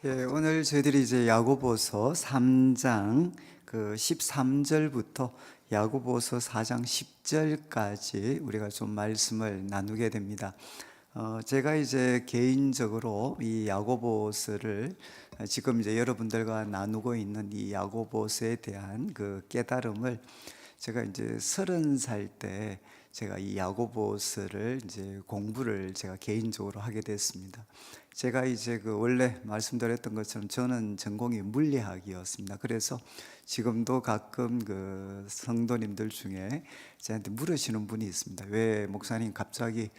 예, 오늘 저희들이 이제 야고보서 3장 그 13절부터 야고보서 4장 10절까지 우리가 좀 말씀을 나누게 됩니다. 제가 이제 개인적으로 이 야고보서를 지금 이제 여러분들과 나누고 있는 이 야고보서에 대한 그 깨달음을 제가 이제 30살 때 제가 이 야고보서를 이제 공부를 제가 개인적으로 하게 됐습니다. 제가 이제 그 원래 말씀드렸던 것처럼 저는 전공이 물리학이었습니다. 그래서 지금도 가끔 그 성도님들 중에 저한테 물으시는 분이 있습니다. 왜 목사님 갑자기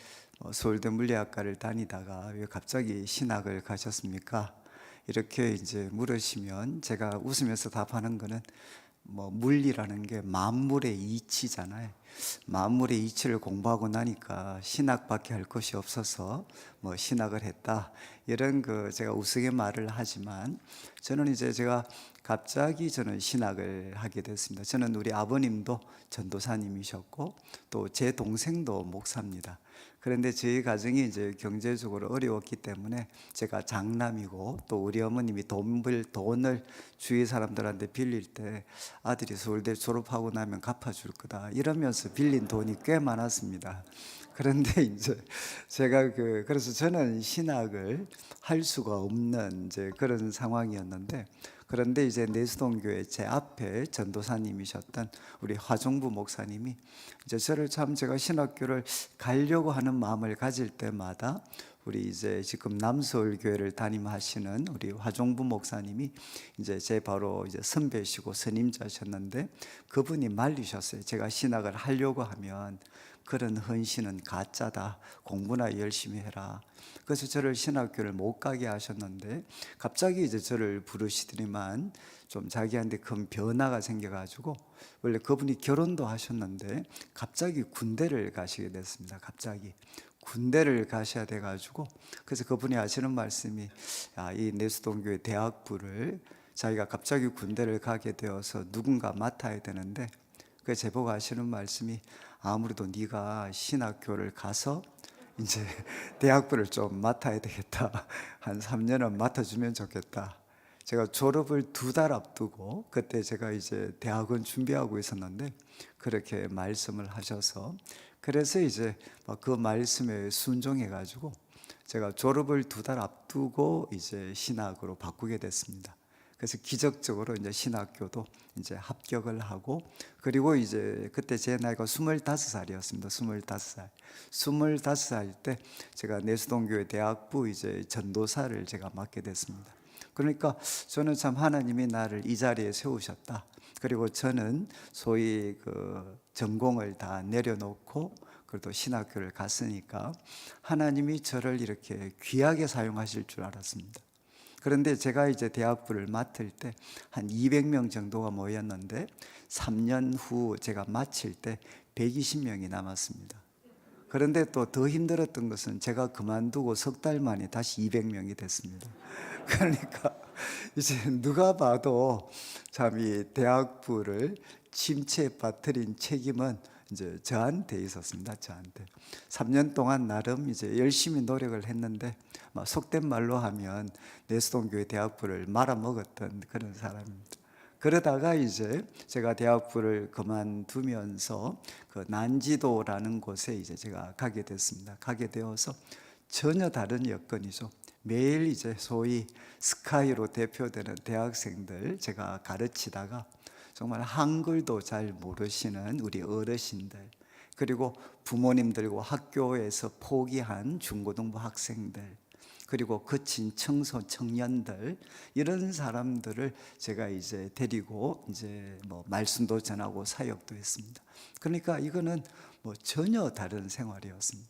서울대 물리학과를 다니다가 왜 갑자기 신학을 가셨습니까? 이렇게 이제 물으시면 제가 웃으면서 답하는 거는 물리라는 게 만물의 이치잖아요. 만물의 이치를 공부하고 나니까 신학밖에 할 것이 없어서 신학을 했다, 이런 그 제가 우스개 말을 하지만 저는 이제 제가 갑자기 저는 신학을 하게 됐습니다. 저는 우리 아버님도 전도사님이셨고 또 제 동생도 목사입니다. 그런데 저희 가정이 이제 경제적으로 어려웠기 때문에 제가 장남이고 또 우리 어머님이 돈을 주위 사람들한테 빌릴 때 아들이 서울대 졸업하고 나면 갚아줄 거다 이러면서 빌린 돈이 꽤 많았습니다. 그런데 이제 제가 그래서 저는 신학을 할 수가 없는 이제 그런 상황이었는데, 그런데 이제 내수동교회 제 앞에 전도사님이셨던 우리 화종부 목사님이 이제 저를 참 제가 신학교를 가려고 하는 마음을 가질 때마다 우리 이제 지금 남서울교회를 담임하시는 우리 화종부 목사님이 이제 제 바로 이제 선배시고 선임자셨는데 그분이 말리셨어요. 제가 신학을 하려고 하면 그런 헌신은 가짜다, 공부나 열심히 해라. 그래서 저를 신학교를 못 가게 하셨는데 갑자기 이제 저를 부르시더니만 좀 자기한테 큰 변화가 생겨가지고, 원래 그분이 결혼도 하셨는데 갑자기 군대를 가시게 됐습니다. 갑자기 군대를 가셔야 돼가지고, 그래서 그분이 하시는 말씀이 이 내수동교회 대학부를 자기가 갑자기 군대를 가게 되어서 누군가 맡아야 되는데, 그 제보가 하시는 말씀이 아무래도 네가 신학교를 가서 이제 대학부를 좀 맡아야 되겠다. 한 3년은 맡아주면 좋겠다. 제가 졸업을 2달 앞두고 그때 제가 이제 대학원 준비하고 있었는데 그렇게 말씀을 하셔서, 그래서 이제 그 말씀에 순종해 가지고 제가 졸업을 2달 앞두고 이제 신학으로 바꾸게 됐습니다. 그래서 기적적으로 이제 신학교도 이제 합격을 하고, 그리고 이제 그때 제 나이가 25살이었습니다. 25살. 25살 때 제가 내수동교회 대학부 이제 전도사를 제가 맡게 됐습니다. 그러니까 저는 참 하나님이 나를 이 자리에 세우셨다. 그리고 저는 소위 그 전공을 다 내려놓고 그래도 신학교를 갔으니까 하나님이 저를 이렇게 귀하게 사용하실 줄 알았습니다. 그런데 제가 이제 대학부를 맡을 때 한 200명 정도가 모였는데 3년 후 제가 마칠 때 120명이 남았습니다. 그런데 또 더 힘들었던 것은 제가 그만두고 석 달 만에 다시 200명이 됐습니다. 그러니까 이제 누가 봐도 참 이 대학부를 침체에 빠뜨린 책임은 이제 저한테 있었습니다. 저한테 3년 동안 나름 이제 열심히 노력을 했는데 속된 말로 하면 내수동교회 대학부를 말아먹었던 그런 사람입니다. 그러다가 이제 제가 대학부를 그만두면서 그 난지도라는 곳에 이제 제가 가게 됐습니다. 가게 되어서 전혀 다른 여건이죠. 매일 이제 소위 스카이로 대표되는 대학생들 제가 가르치다가 정말 한글도 잘 모르시는 우리 어르신들, 그리고 부모님들과 학교에서 포기한 중고등부 학생들, 그리고 거친 청소년들, 이런 사람들을 제가 이제 데리고 이제 말씀도 전하고 사역도 했습니다. 그러니까 이거는 전혀 다른 생활이었습니다.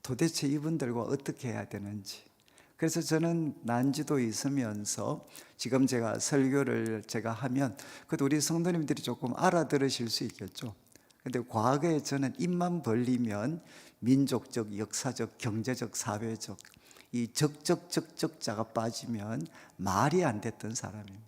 도대체 이분들과 어떻게 해야 되는지. 그래서 저는 난지도에 있으면서 지금 제가 설교를 제가 하면 그래도 우리 성도님들이 조금 알아들으실 수 있겠죠. 근데 과거에 저는 입만 벌리면 민족적, 역사적, 경제적, 사회적 이 적적자가 빠지면 말이 안 됐던 사람입니다.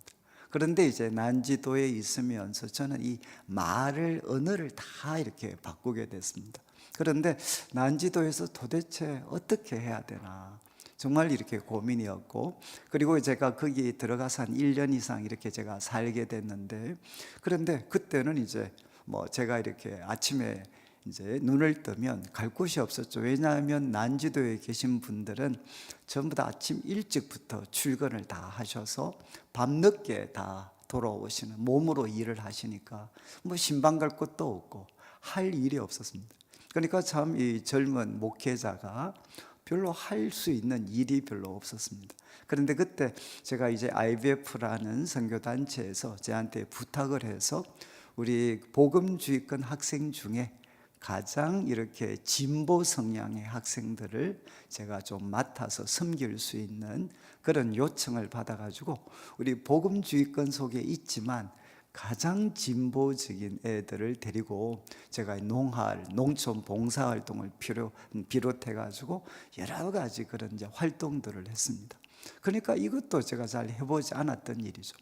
그런데 이제 난지도에 있으면서 저는 이 말을, 언어를 다 이렇게 바꾸게 됐습니다. 그런데 난지도에서 도대체 어떻게 해야 되나, 정말 이렇게 고민이었고, 그리고 제가 거기 들어가서 한 1년 이상 이렇게 제가 살게 됐는데, 그런데 그때는 이제 뭐 제가 이렇게 아침에 이제 눈을 뜨면 갈 곳이 없었죠. 왜냐하면 난지도에 계신 분들은 전부 다 아침 일찍부터 출근을 다 하셔서 밤늦게 다 돌아오시는, 몸으로 일을 하시니까 뭐 신방 갈 곳도 없고 할 일이 없었습니다. 그러니까 참 이 젊은 목회자가 별로 할 수 있는 일이 별로 없었습니다. 그런데 그때 제가 이제 IBF라는 선교단체에서 저한테 부탁을 해서 우리 복음주의권 학생 중에 가장 이렇게 진보 성향의 학생들을 제가 좀 맡아서 섬길 수 있는 그런 요청을 받아가지고, 우리 복음주의권 속에 있지만 가장 진보적인 애들을 데리고 제가 농촌 봉사활동을 비롯해 가지고 여러 가지 그런 이제 활동들을 했습니다. 그러니까 이것도 제가 잘 해보지 않았던 일이죠.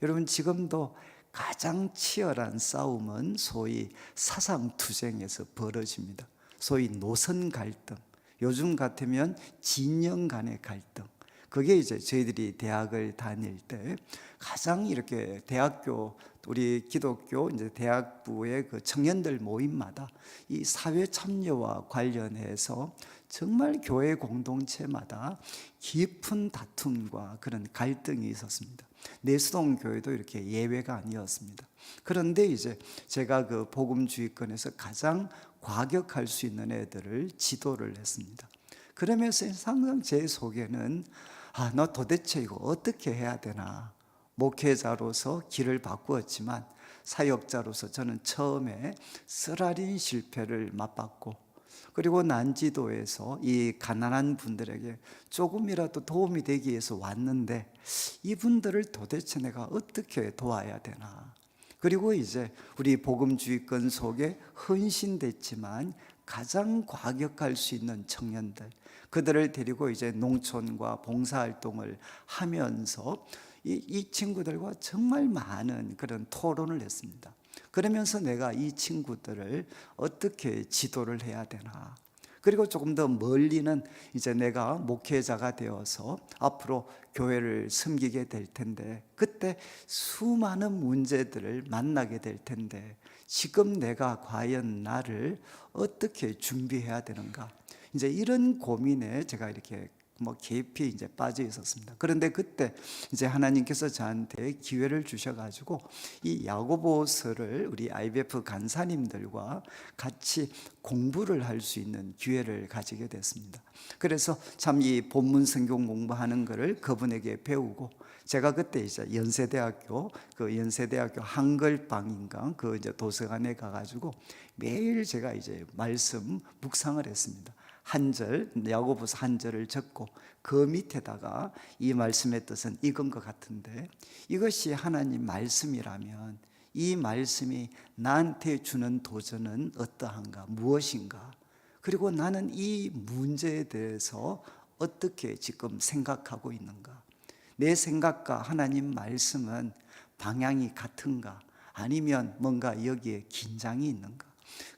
여러분, 지금도 가장 치열한 싸움은 소위 사상투쟁에서 벌어집니다. 소위 노선 갈등, 요즘 같으면 진영 간의 갈등. 그게 이제 저희들이 대학을 다닐 때 가장 이렇게 대학교, 우리 기독교 이제 대학부의 그 청년들 모임마다 이 사회 참여와 관련해서 정말 교회 공동체마다 깊은 다툼과 그런 갈등이 있었습니다. 내수동 교회도 이렇게 예외가 아니었습니다. 그런데 이제 제가 그 복음주의권에서 가장 과격할 수 있는 애들을 지도를 했습니다. 그러면서 항상 제 속에는 너 도대체 이거 어떻게 해야 되나. 목회자로서 길을 바꾸었지만 사역자로서 저는 처음에 쓰라린 실패를 맛봤고, 그리고 난지도에서 이 가난한 분들에게 조금이라도 도움이 되기 위해서 왔는데 이분들을 도대체 내가 어떻게 도와야 되나. 그리고 이제 우리 복음주의권 속에 헌신됐지만 가장 과격할 수 있는 청년들, 그들을 데리고 이제 농촌과 봉사활동을 하면서 이 친구들과 정말 많은 그런 토론을 했습니다. 그러면서 내가 이 친구들을 어떻게 지도를 해야 되나. 그리고 조금 더 멀리는 이제 내가 목회자가 되어서 앞으로 교회를 섬기게 될 텐데, 그때 수많은 문제들을 만나게 될 텐데 지금 내가 과연 나를 어떻게 준비해야 되는가. 이제 이런 고민에 제가 이렇게 깊이 이제 빠져 있었습니다. 그런데 그때 이제 하나님께서 저한테 기회를 주셔가지고 이 야고보서를 우리 IBF 간사님들과 같이 공부를 할 수 있는 기회를 가지게 됐습니다. 그래서 참 이 본문 성경 공부하는 것을 그분에게 배우고, 제가 그때 이제 연세대학교 한글방인가 그 이제 도서관에 가가지고 매일 제가 이제 말씀 묵상을 했습니다. 한 절, 야고보서 한 절을 적고 그 밑에다가 이 말씀의 뜻은 이건 것 같은데, 이것이 하나님 말씀이라면 이 말씀이 나한테 주는 도전은 어떠한가, 무엇인가, 그리고 나는 이 문제에 대해서 어떻게 지금 생각하고 있는가, 내 생각과 하나님 말씀은 방향이 같은가, 아니면 뭔가 여기에 긴장이 있는가.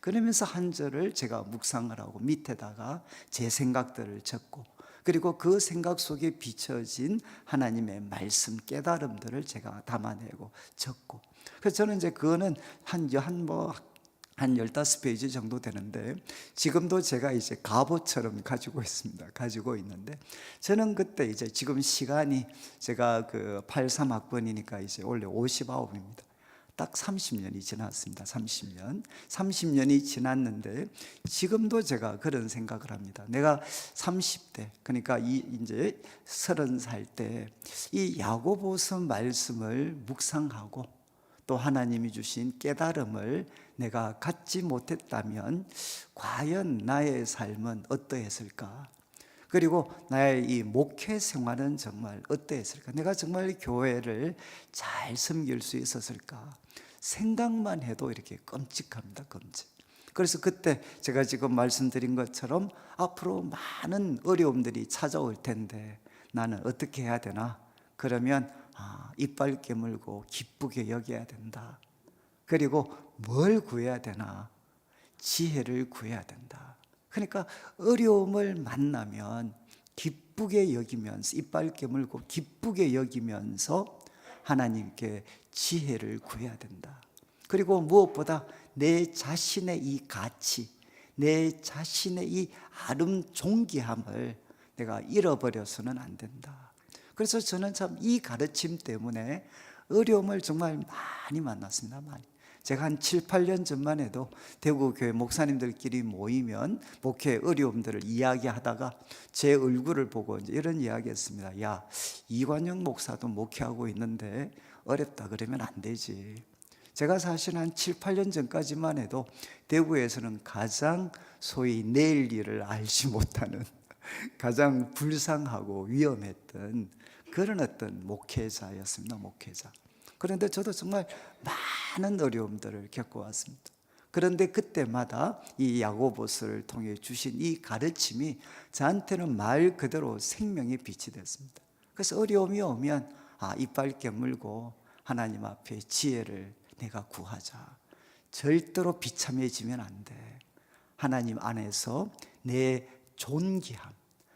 그러면서 한 절을 제가 묵상을 하고 밑에다가 제 생각들을 적고, 그리고 그 생각 속에 비춰진 하나님의 말씀 깨달음들을 제가 담아내고 적고. 그래서 저는 이제 그거는 한 15페이지 정도 되는데, 지금도 제가 이제 갑오처럼 가지고 있습니다. 가지고 있는데, 저는 그때 이제 지금 시간이 제가 그 83학번이니까 이제 원래 59입니다. 딱 30년이 지났습니다. 30년이 지났는데 지금도 제가 그런 생각을 합니다. 내가 30대, 그러니까 이제 30살 때 이 야고보서 말씀을 묵상하고 또 하나님이 주신 깨달음을 내가 갖지 못했다면 과연 나의 삶은 어떠했을까? 그리고 나의 이 목회 생활은 정말 어떠했을까? 내가 정말 교회를 잘 섬길 수 있었을까? 생각만 해도 이렇게 끔찍합니다. 끔찍. 그래서 그때 제가 지금 말씀드린 것처럼 앞으로 많은 어려움들이 찾아올 텐데 나는 어떻게 해야 되나? 그러면 이빨 깨물고 기쁘게 여겨야 된다. 그리고 뭘 구해야 되나? 지혜를 구해야 된다. 그러니까 어려움을 만나면 기쁘게 여기면서, 이빨 깨물고 기쁘게 여기면서 하나님께 지혜를 구해야 된다. 그리고 무엇보다 내 자신의 이 가치, 내 자신의 이 존귀함을 내가 잃어버려서는 안 된다. 그래서 저는 참 이 가르침 때문에 어려움을 정말 많이 만났습니다. 많이. 제가 한 7, 8년 전만 해도 대구 교회 목사님들끼리 모이면 목회 어려움들을 이야기하다가 제 얼굴을 보고 이제 이런 이야기했습니다. 야, 이관영 목사도 목회하고 있는데 어렵다 그러면 안 되지. 제가 사실 한 7, 8년 전까지만 해도 대구에서는 가장 소위 내일 일을 알지 못하는 가장 불쌍하고 위험했던 그런 어떤 목회자였습니다. 목회자. 그런데 저도 정말 많은 어려움들을 겪어왔습니다. 그런데 그때마다 이 야고보서를 통해 주신 이 가르침이 저한테는 말 그대로 생명의 빛이 됐습니다. 그래서 어려움이 오면 이빨 깨물고 하나님 앞에 지혜를 내가 구하자. 절대로 비참해지면 안 돼. 하나님 안에서 내 존귀함,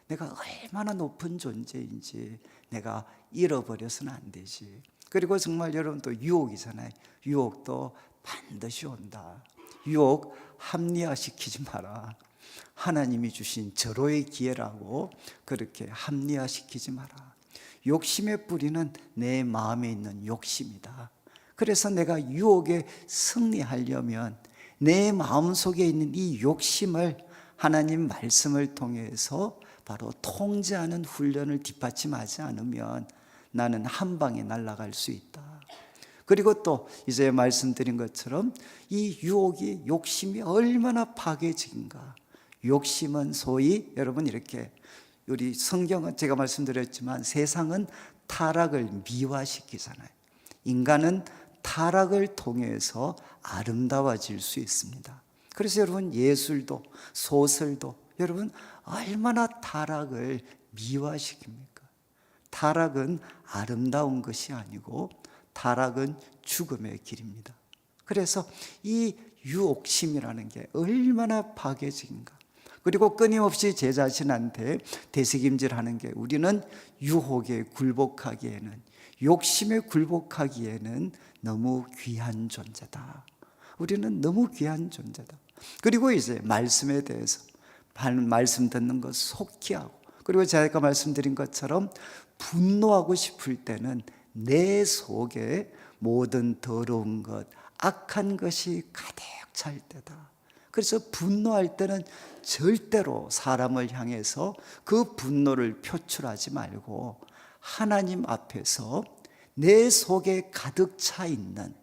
내가 얼마나 높은 존재인지 내가 잃어버려서는 안 되지. 그리고 정말 여러분 또 유혹이잖아요. 유혹도 반드시 온다. 유혹 합리화시키지 마라. 하나님이 주신 절호의 기회라고 그렇게 합리화시키지 마라. 욕심의 뿌리는 내 마음에 있는 욕심이다. 그래서 내가 유혹에 승리하려면 내 마음속에 있는 이 욕심을 하나님 말씀을 통해서 바로 통제하는 훈련을 뒷받침하지 않으면 나는 한 방에 날아갈 수 있다. 그리고 또 이제 말씀드린 것처럼 이 유혹이, 욕심이 얼마나 파괴적인가. 욕심은 소위 여러분 이렇게, 우리 성경은 제가 말씀드렸지만 세상은 타락을 미화시키잖아요. 인간은 타락을 통해서 아름다워질 수 있습니다. 그래서 여러분 예술도 소설도 여러분 얼마나 타락을 미화시킵니까? 타락은 아름다운 것이 아니고 타락은 죽음의 길입니다. 그래서 이 유혹심이라는 게 얼마나 파괴적인가. 그리고 끊임없이 제 자신한테 되새김질하는 게 우리는 유혹에 굴복하기에는, 욕심에 굴복하기에는 너무 귀한 존재다. 우리는 너무 귀한 존재다. 그리고 이제 말씀에 대해서 말씀 듣는 것 속히 하고, 그리고 제가 말씀드린 것처럼 분노하고 싶을 때는 내 속에 모든 더러운 것, 악한 것이 가득 찰 때다. 그래서 분노할 때는 절대로 사람을 향해서 그 분노를 표출하지 말고 하나님 앞에서 내 속에 가득 차 있는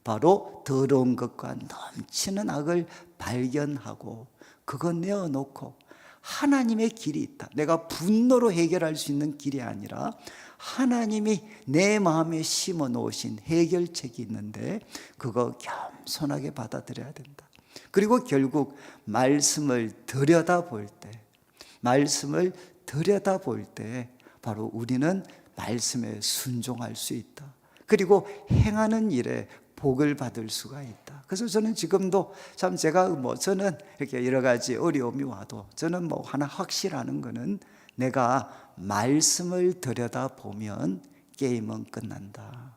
바로 더러운 것과 넘치는 악을 발견하고 그거 내어놓고 하나님의 길이 있다. 내가 분노로 해결할 수 있는 길이 아니라 하나님이 내 마음에 심어 놓으신 해결책이 있는데 그거 겸손하게 받아들여야 된다. 그리고 결국 말씀을 들여다볼 때 바로 우리는 말씀에 순종할 수 있다. 그리고 행하는 일에 복을 받을 수가 있다. 그래서 저는 지금도 참 저는 이렇게 여러 가지 어려움이 와도 저는 하나 확실하는 거는 내가 말씀을 들여다보면 게임은 끝난다.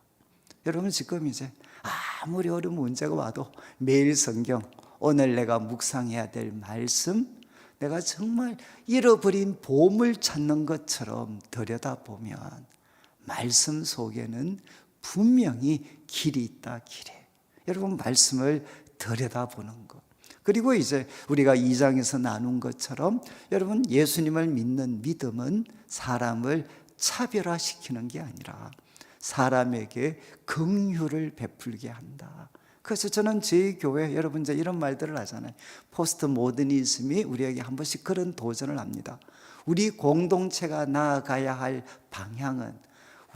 여러분 지금 이제 아무리 어려운 문제가 와도 매일 성경, 오늘 내가 묵상해야 될 말씀, 내가 정말 잃어버린 보물 찾는 것처럼 들여다보면 말씀 속에는 분명히 길이 있다. 길이. 여러분 말씀을 들여다보는 것. 그리고 이제 우리가 2장에서 나눈 것처럼 여러분 예수님을 믿는 믿음은 사람을 차별화시키는 게 아니라 사람에게 긍휼을 베풀게 한다. 그래서 저는 저희 교회 여러분 이제 이런 말들을 하잖아요. 포스트 모더니즘이 우리에게 한 번씩 그런 도전을 합니다. 우리 공동체가 나아가야 할 방향은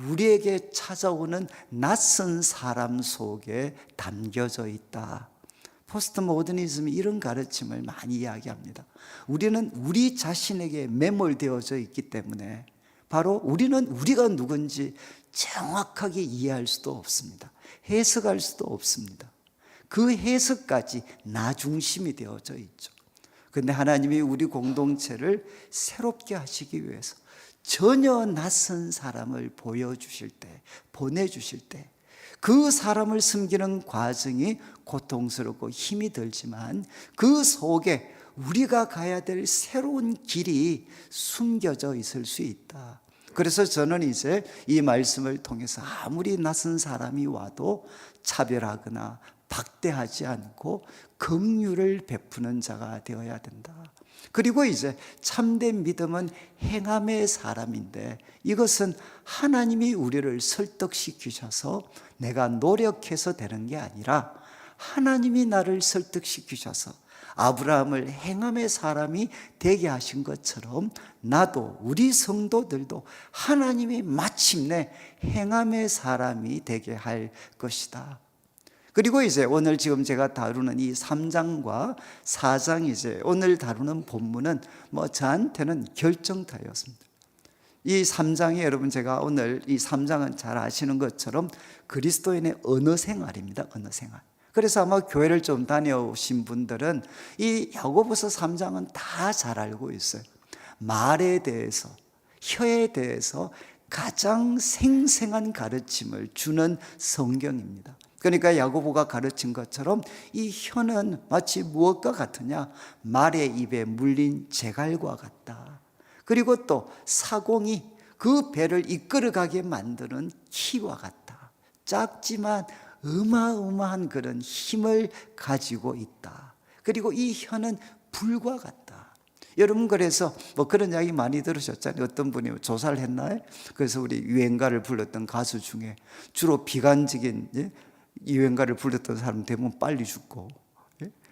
우리에게 찾아오는 낯선 사람 속에 담겨져 있다. 포스트 모더니즘이 이런 가르침을 많이 이야기합니다. 우리는 우리 자신에게 매몰되어져 있기 때문에 바로 우리는 우리가 누군지 정확하게 이해할 수도 없습니다. 해석할 수도 없습니다. 그 해석까지 나 중심이 되어져 있죠. 근데 하나님이 우리 공동체를 새롭게 하시기 위해서 전혀 낯선 사람을 보여주실 때, 보내주실 때, 그 사람을 섬기는 과정이 고통스럽고 힘이 들지만 그 속에 우리가 가야 될 새로운 길이 숨겨져 있을 수 있다. 그래서 저는 이제 이 말씀을 통해서 아무리 낯선 사람이 와도 차별하거나 박대하지 않고 긍휼을 베푸는 자가 되어야 된다. 그리고 이제 참된 믿음은 행함의 사람인데, 이것은 하나님이 우리를 설득시키셔서 내가 노력해서 되는 게 아니라 하나님이 나를 설득시키셔서 아브라함을 행함의 사람이 되게 하신 것처럼 나도, 우리 성도들도 하나님이 마침내 행함의 사람이 되게 할 것이다. 그리고 이제 오늘 지금 제가 다루는 이 3장과 4장, 이제 오늘 다루는 본문은 저한테는 결정타였습니다. 이 3장에 여러분, 제가 오늘 이 3장은 잘 아시는 것처럼 그리스도인의 언어 생활입니다. 언어 생활. 그래서 아마 교회를 좀 다녀오신 분들은 이 야고보서 3장은 다 잘 알고 있어요. 말에 대해서, 혀에 대해서 가장 생생한 가르침을 주는 성경입니다. 그러니까 야고보가 가르친 것처럼 이 혀는 마치 무엇과 같으냐? 말의 입에 물린 재갈과 같다. 그리고 또 사공이 그 배를 이끌어가게 만드는 키와 같다. 작지만 어마어마한 그런 힘을 가지고 있다. 그리고 이 혀는 불과 같다. 여러분, 그래서 그런 이야기 많이 들으셨잖아요. 어떤 분이 조사를 했나요? 그래서 우리 유행가를 불렀던 가수 중에 주로 비관적인 유행가를 불렀던 사람은 대부분 빨리 죽고,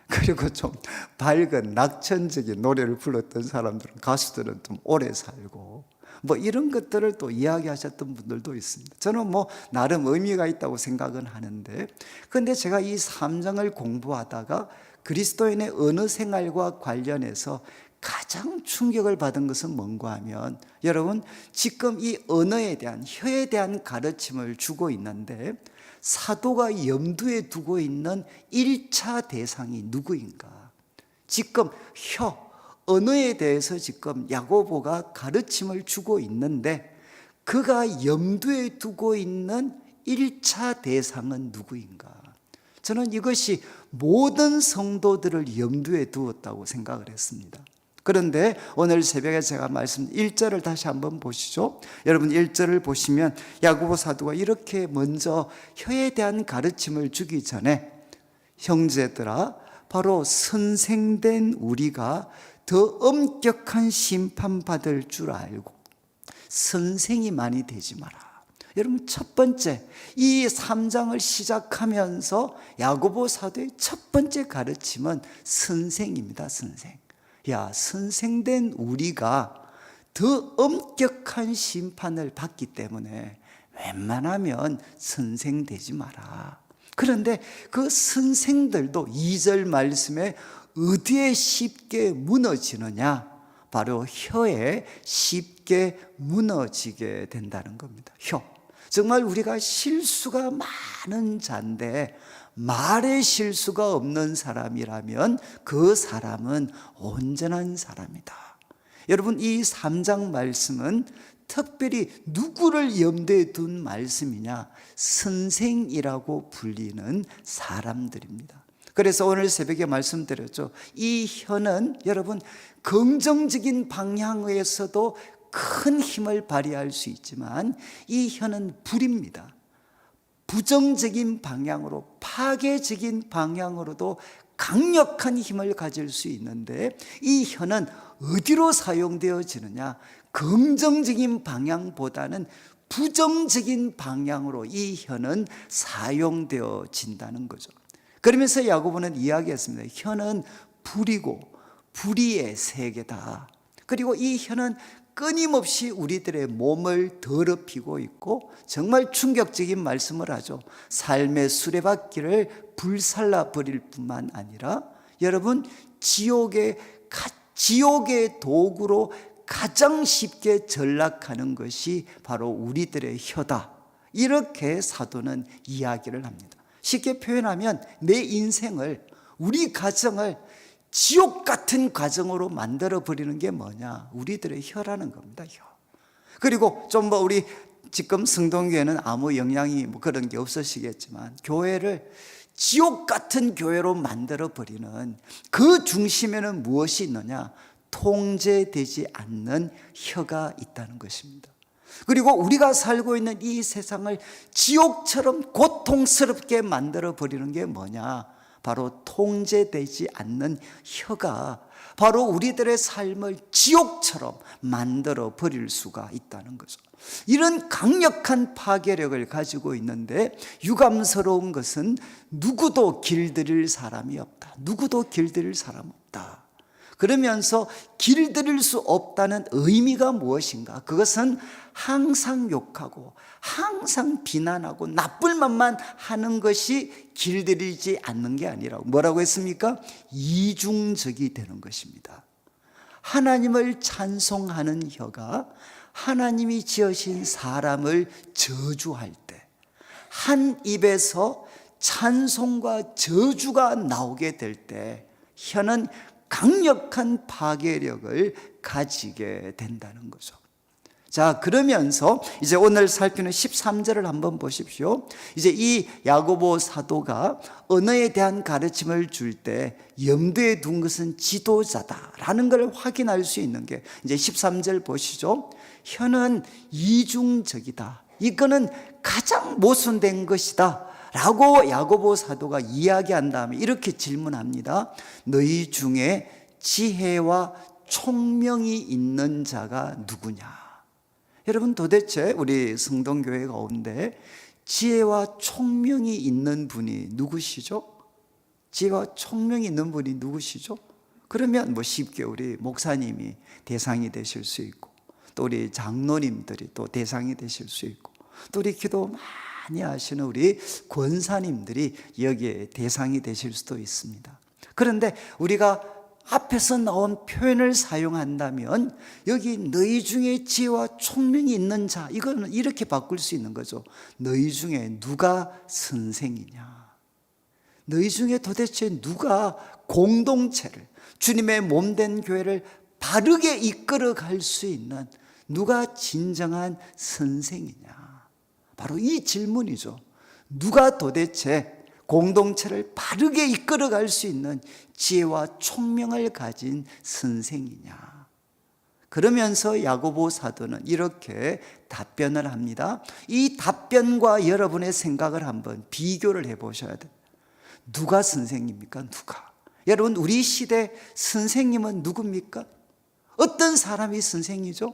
그리고 좀 밝은 낙천적인 노래를 불렀던 사람들은, 가수들은 좀 오래 살고, 이런 것들을 또 이야기하셨던 분들도 있습니다. 저는 나름 의미가 있다고 생각은 하는데, 그런데 제가 이 3장을 공부하다가 그리스도인의 언어 생활과 관련해서 가장 충격을 받은 것은 뭔가 하면, 여러분, 지금 이 언어에 대한, 혀에 대한 가르침을 주고 있는데 사도가 염두에 두고 있는 1차 대상이 누구인가? 지금 언어에 대해서 지금 야고보가 가르침을 주고 있는데 그가 염두에 두고 있는 1차 대상은 누구인가? 저는 이것이 모든 성도들을 염두에 두었다고 생각을 했습니다. 그런데 오늘 새벽에 제가 말씀 1절을 다시 한번 보시죠. 여러분, 1절을 보시면 야고보 사도가 이렇게 먼저 혀에 대한 가르침을 주기 전에, 형제들아, 바로 선생된 우리가 더 엄격한 심판받을 줄 알고 선생이 많이 되지 마라. 여러분, 첫 번째, 이 3장을 시작하면서 야고보 사도의 첫 번째 가르침은 선생입니다. 선생. 선생된 우리가 더 엄격한 심판을 받기 때문에 웬만하면 선생 되지 마라. 그런데 그 선생들도 2절 말씀에 어디에 쉽게 무너지느냐? 바로 혀에 쉽게 무너지게 된다는 겁니다. 혀. 정말 우리가 실수가 많은 자인데 말에 실수가 없는 사람이라면 그 사람은 온전한 사람이다. 여러분, 이 3장 말씀은 특별히 누구를 염두에 둔 말씀이냐? 선생이라고 불리는 사람들입니다. 그래서 오늘 새벽에 말씀드렸죠. 이 혀는 여러분, 긍정적인 방향에서도 큰 힘을 발휘할 수 있지만 이 혀는 불입니다. 부정적인 방향으로, 파괴적인 방향으로도 강력한 힘을 가질 수 있는데 이 혀는 어디로 사용되어지느냐? 긍정적인 방향보다는 부정적인 방향으로 이 혀는 사용되어진다는 거죠. 그러면서 야고보는 이야기했습니다. 혀는 불이고 불의의 세계다. 그리고 이 혀는 끊임없이 우리들의 몸을 더럽히고 있고, 정말 충격적인 말씀을 하죠. 삶의 수레바퀴를 불살라 버릴 뿐만 아니라 여러분, 지옥의 도구로 가장 쉽게 전락하는 것이 바로 우리들의 혀다. 이렇게 사도는 이야기를 합니다. 쉽게 표현하면 내 인생을, 우리 가정을 지옥 같은 과정으로 만들어 버리는 게 뭐냐? 우리들의 혀라는 겁니다. 혀. 그리고 좀 우리 지금 성동교회는 아무 영향이 그런 게 없으시겠지만 교회를 지옥 같은 교회로 만들어 버리는 그 중심에는 무엇이 있느냐? 통제되지 않는 혀가 있다는 것입니다. 그리고 우리가 살고 있는 이 세상을 지옥처럼 고통스럽게 만들어 버리는 게 뭐냐? 바로 통제되지 않는 혀가 바로 우리들의 삶을 지옥처럼 만들어 버릴 수가 있다는 거죠. 이런 강력한 파괴력을 가지고 있는데 유감스러운 것은 누구도 길들일 사람이 없다. 누구도 길들일 사람 없다. 그러면서 길들일 수 없다는 의미가 무엇인가? 그것은 항상 욕하고 항상 비난하고 나쁠 말만 하는 것이 길들이지 않는 게 아니라 뭐라고 했습니까? 이중적이 되는 것입니다. 하나님을 찬송하는 혀가 하나님이 지으신 사람을 저주할 때 한 입에서 찬송과 저주가 나오게 될 때 혀는 강력한 파괴력을 가지게 된다는 거죠. 자, 그러면서 이제 오늘 살피는 13절을 한번 보십시오. 이제 이 야고보 사도가 언어에 대한 가르침을 줄 때 염두에 둔 것은 지도자다라는 걸 확인할 수 있는 게 이제 13절 보시죠. 혀는 이중적이다. 이거는 가장 모순된 것이다. 라고 야고보 사도가 이야기한 다음에 이렇게 질문합니다. 너희 중에 지혜와 총명이 있는 자가 누구냐? 여러분, 도대체 우리 성동교회 가운데 지혜와 총명이 있는 분이 누구시죠? 지혜와 총명이 있는 분이 누구시죠? 그러면 쉽게 우리 목사님이 대상이 되실 수 있고 또 우리 장로님들이 또 대상이 되실 수 있고 또 우리 기도 많이 하시는 우리 권사님들이 여기에 대상이 되실 수도 있습니다. 그런데 우리가 앞에서 나온 표현을 사용한다면 여기 너희 중에 지혜와 총명이 있는 자, 이거는 이렇게 바꿀 수 있는 거죠. 너희 중에 누가 선생이냐? 너희 중에 도대체 누가 공동체를, 주님의 몸된 교회를 바르게 이끌어 갈 수 있는 누가 진정한 선생이냐? 바로 이 질문이죠. 누가 도대체 공동체를 바르게 이끌어갈 수 있는 지혜와 총명을 가진 선생이냐? 그러면서 야고보 사도는 이렇게 답변을 합니다. 이 답변과 여러분의 생각을 한번 비교를 해보셔야 돼요. 누가 선생입니까? 누가? 여러분, 우리 시대 선생님은 누굽니까? 어떤 사람이 선생이죠?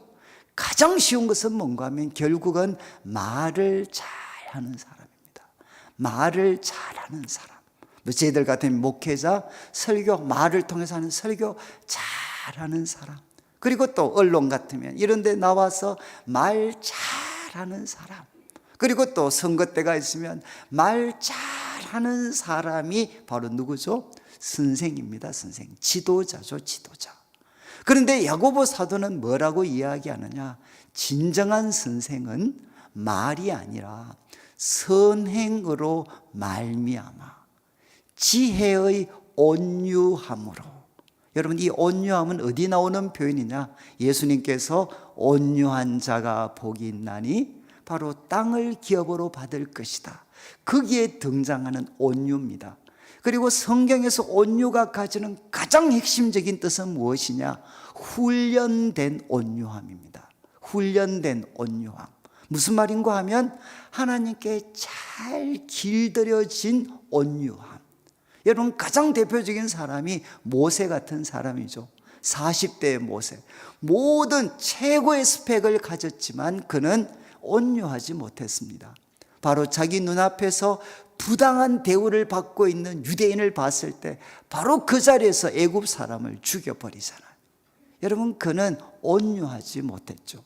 가장 쉬운 것은 뭔가 하면 결국은 말을 잘하는 사람입니다. 말을 잘하는 사람. 저희들 같은 목회자, 설교, 말을 통해서 하는 설교 잘하는 사람. 그리고 또 언론 같으면 이런 데 나와서 말 잘하는 사람. 그리고 또 선거 때가 있으면 말 잘하는 사람이 바로 누구죠? 선생입니다. 선생. 지도자죠. 지도자. 그런데 야고보 사도는 뭐라고 이야기하느냐? 진정한 선생은 말이 아니라 선행으로 말미암아 지혜의 온유함으로. 여러분, 이 온유함은 어디 나오는 표현이냐? 예수님께서 온유한 자가 복이 있나니 바로 땅을 기업으로 받을 것이다. 거기에 등장하는 온유입니다. 그리고 성경에서 온유가 가지는 가장 핵심적인 뜻은 무엇이냐? 훈련된 온유함입니다. 훈련된 온유함. 무슨 말인가 하면 하나님께 잘 길들여진 온유함. 여러분, 가장 대표적인 사람이 모세 같은 사람이죠. 40대의 모세. 모든 최고의 스펙을 가졌지만 그는 온유하지 못했습니다. 바로 자기 눈앞에서 부당한 대우를 받고 있는 유대인을 봤을 때 바로 그 자리에서 애굽 사람을 죽여버리잖아요. 여러분, 그는 온유하지 못했죠.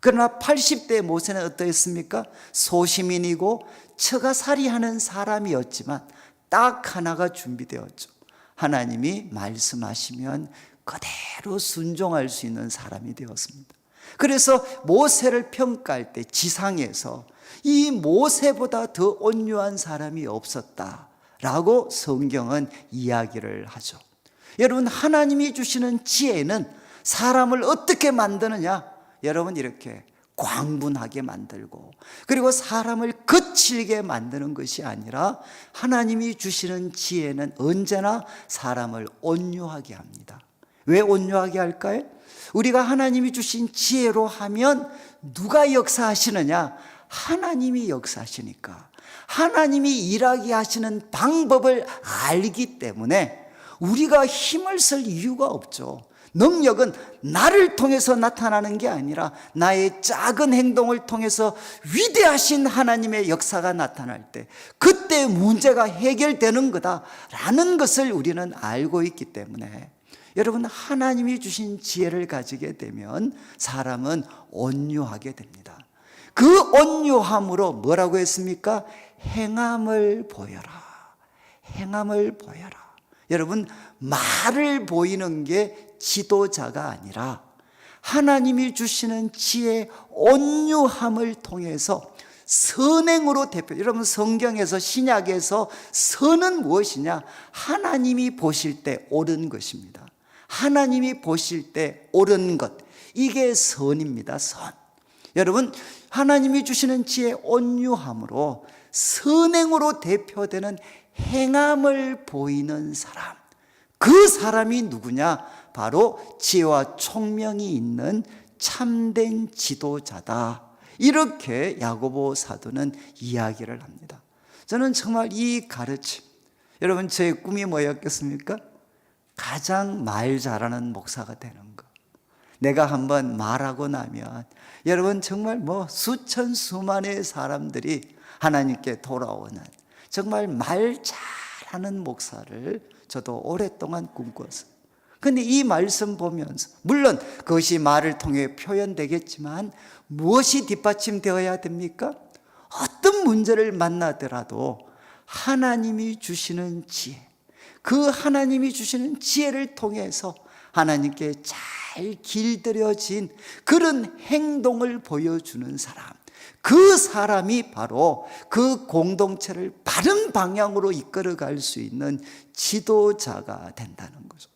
그러나 80대 모세는 어떠했습니까? 소시민이고 처가살이하는 사람이었지만 딱 하나가 준비되었죠. 하나님이 말씀하시면 그대로 순종할 수 있는 사람이 되었습니다. 그래서 모세를 평가할 때 지상에서 이 모세보다 더 온유한 사람이 없었다라고 성경은 이야기를 하죠. 여러분, 하나님이 주시는 지혜는 사람을 어떻게 만드느냐? 여러분, 이렇게 광분하게 만들고, 그리고 사람을 거칠게 만드는 것이 아니라 하나님이 주시는 지혜는 언제나 사람을 온유하게 합니다. 왜 온유하게 할까요? 우리가 하나님이 주신 지혜로 하면 누가 역사하시느냐? 하나님이 역사하시니까. 하나님이 일하게 하시는 방법을 알기 때문에 우리가 힘을 쓸 이유가 없죠. 능력은 나를 통해서 나타나는 게 아니라 나의 작은 행동을 통해서 위대하신 하나님의 역사가 나타날 때 그때 문제가 해결되는 거다라는 것을 우리는 알고 있기 때문에, 여러분, 하나님이 주신 지혜를 가지게 되면 사람은 온유하게 됩니다. 그 온유함으로 뭐라고 했습니까? 행함을 보여라. 행함을 보여라. 여러분, 말을 보이는 게 지도자가 아니라 하나님이 주시는 지혜, 온유함을 통해서 선행으로 대표. 여러분, 성경에서, 신약에서 선은 무엇이냐? 하나님이 보실 때 옳은 것입니다. 하나님이 보실 때 옳은 것, 이게 선입니다. 선. 여러분, 하나님이 주시는 지혜, 온유함으로 선행으로 대표되는 행함을 보이는 사람, 그 사람이 누구냐? 바로 지혜와 총명이 있는 참된 지도자다. 이렇게 야고보 사도는 이야기를 합니다. 저는 정말 이 가르침, 여러분, 제 꿈이 뭐였겠습니까? 가장 말 잘하는 목사가 되는 거. 내가 한번 말하고 나면 여러분, 정말 수천 수만의 사람들이 하나님께 돌아오는 정말 말 잘하는 목사를 저도 오랫동안 꿈꿨어요. 근데 이 말씀 보면서, 물론 그것이 말을 통해 표현되겠지만 무엇이 뒷받침되어야 됩니까? 어떤 문제를 만나더라도 하나님이 주시는 지혜, 그 하나님이 주시는 지혜를 통해서 하나님께 잘 길들여진 그런 행동을 보여주는 사람, 그 사람이 바로 그 공동체를 바른 방향으로 이끌어갈 수 있는 지도자가 된다는 거죠.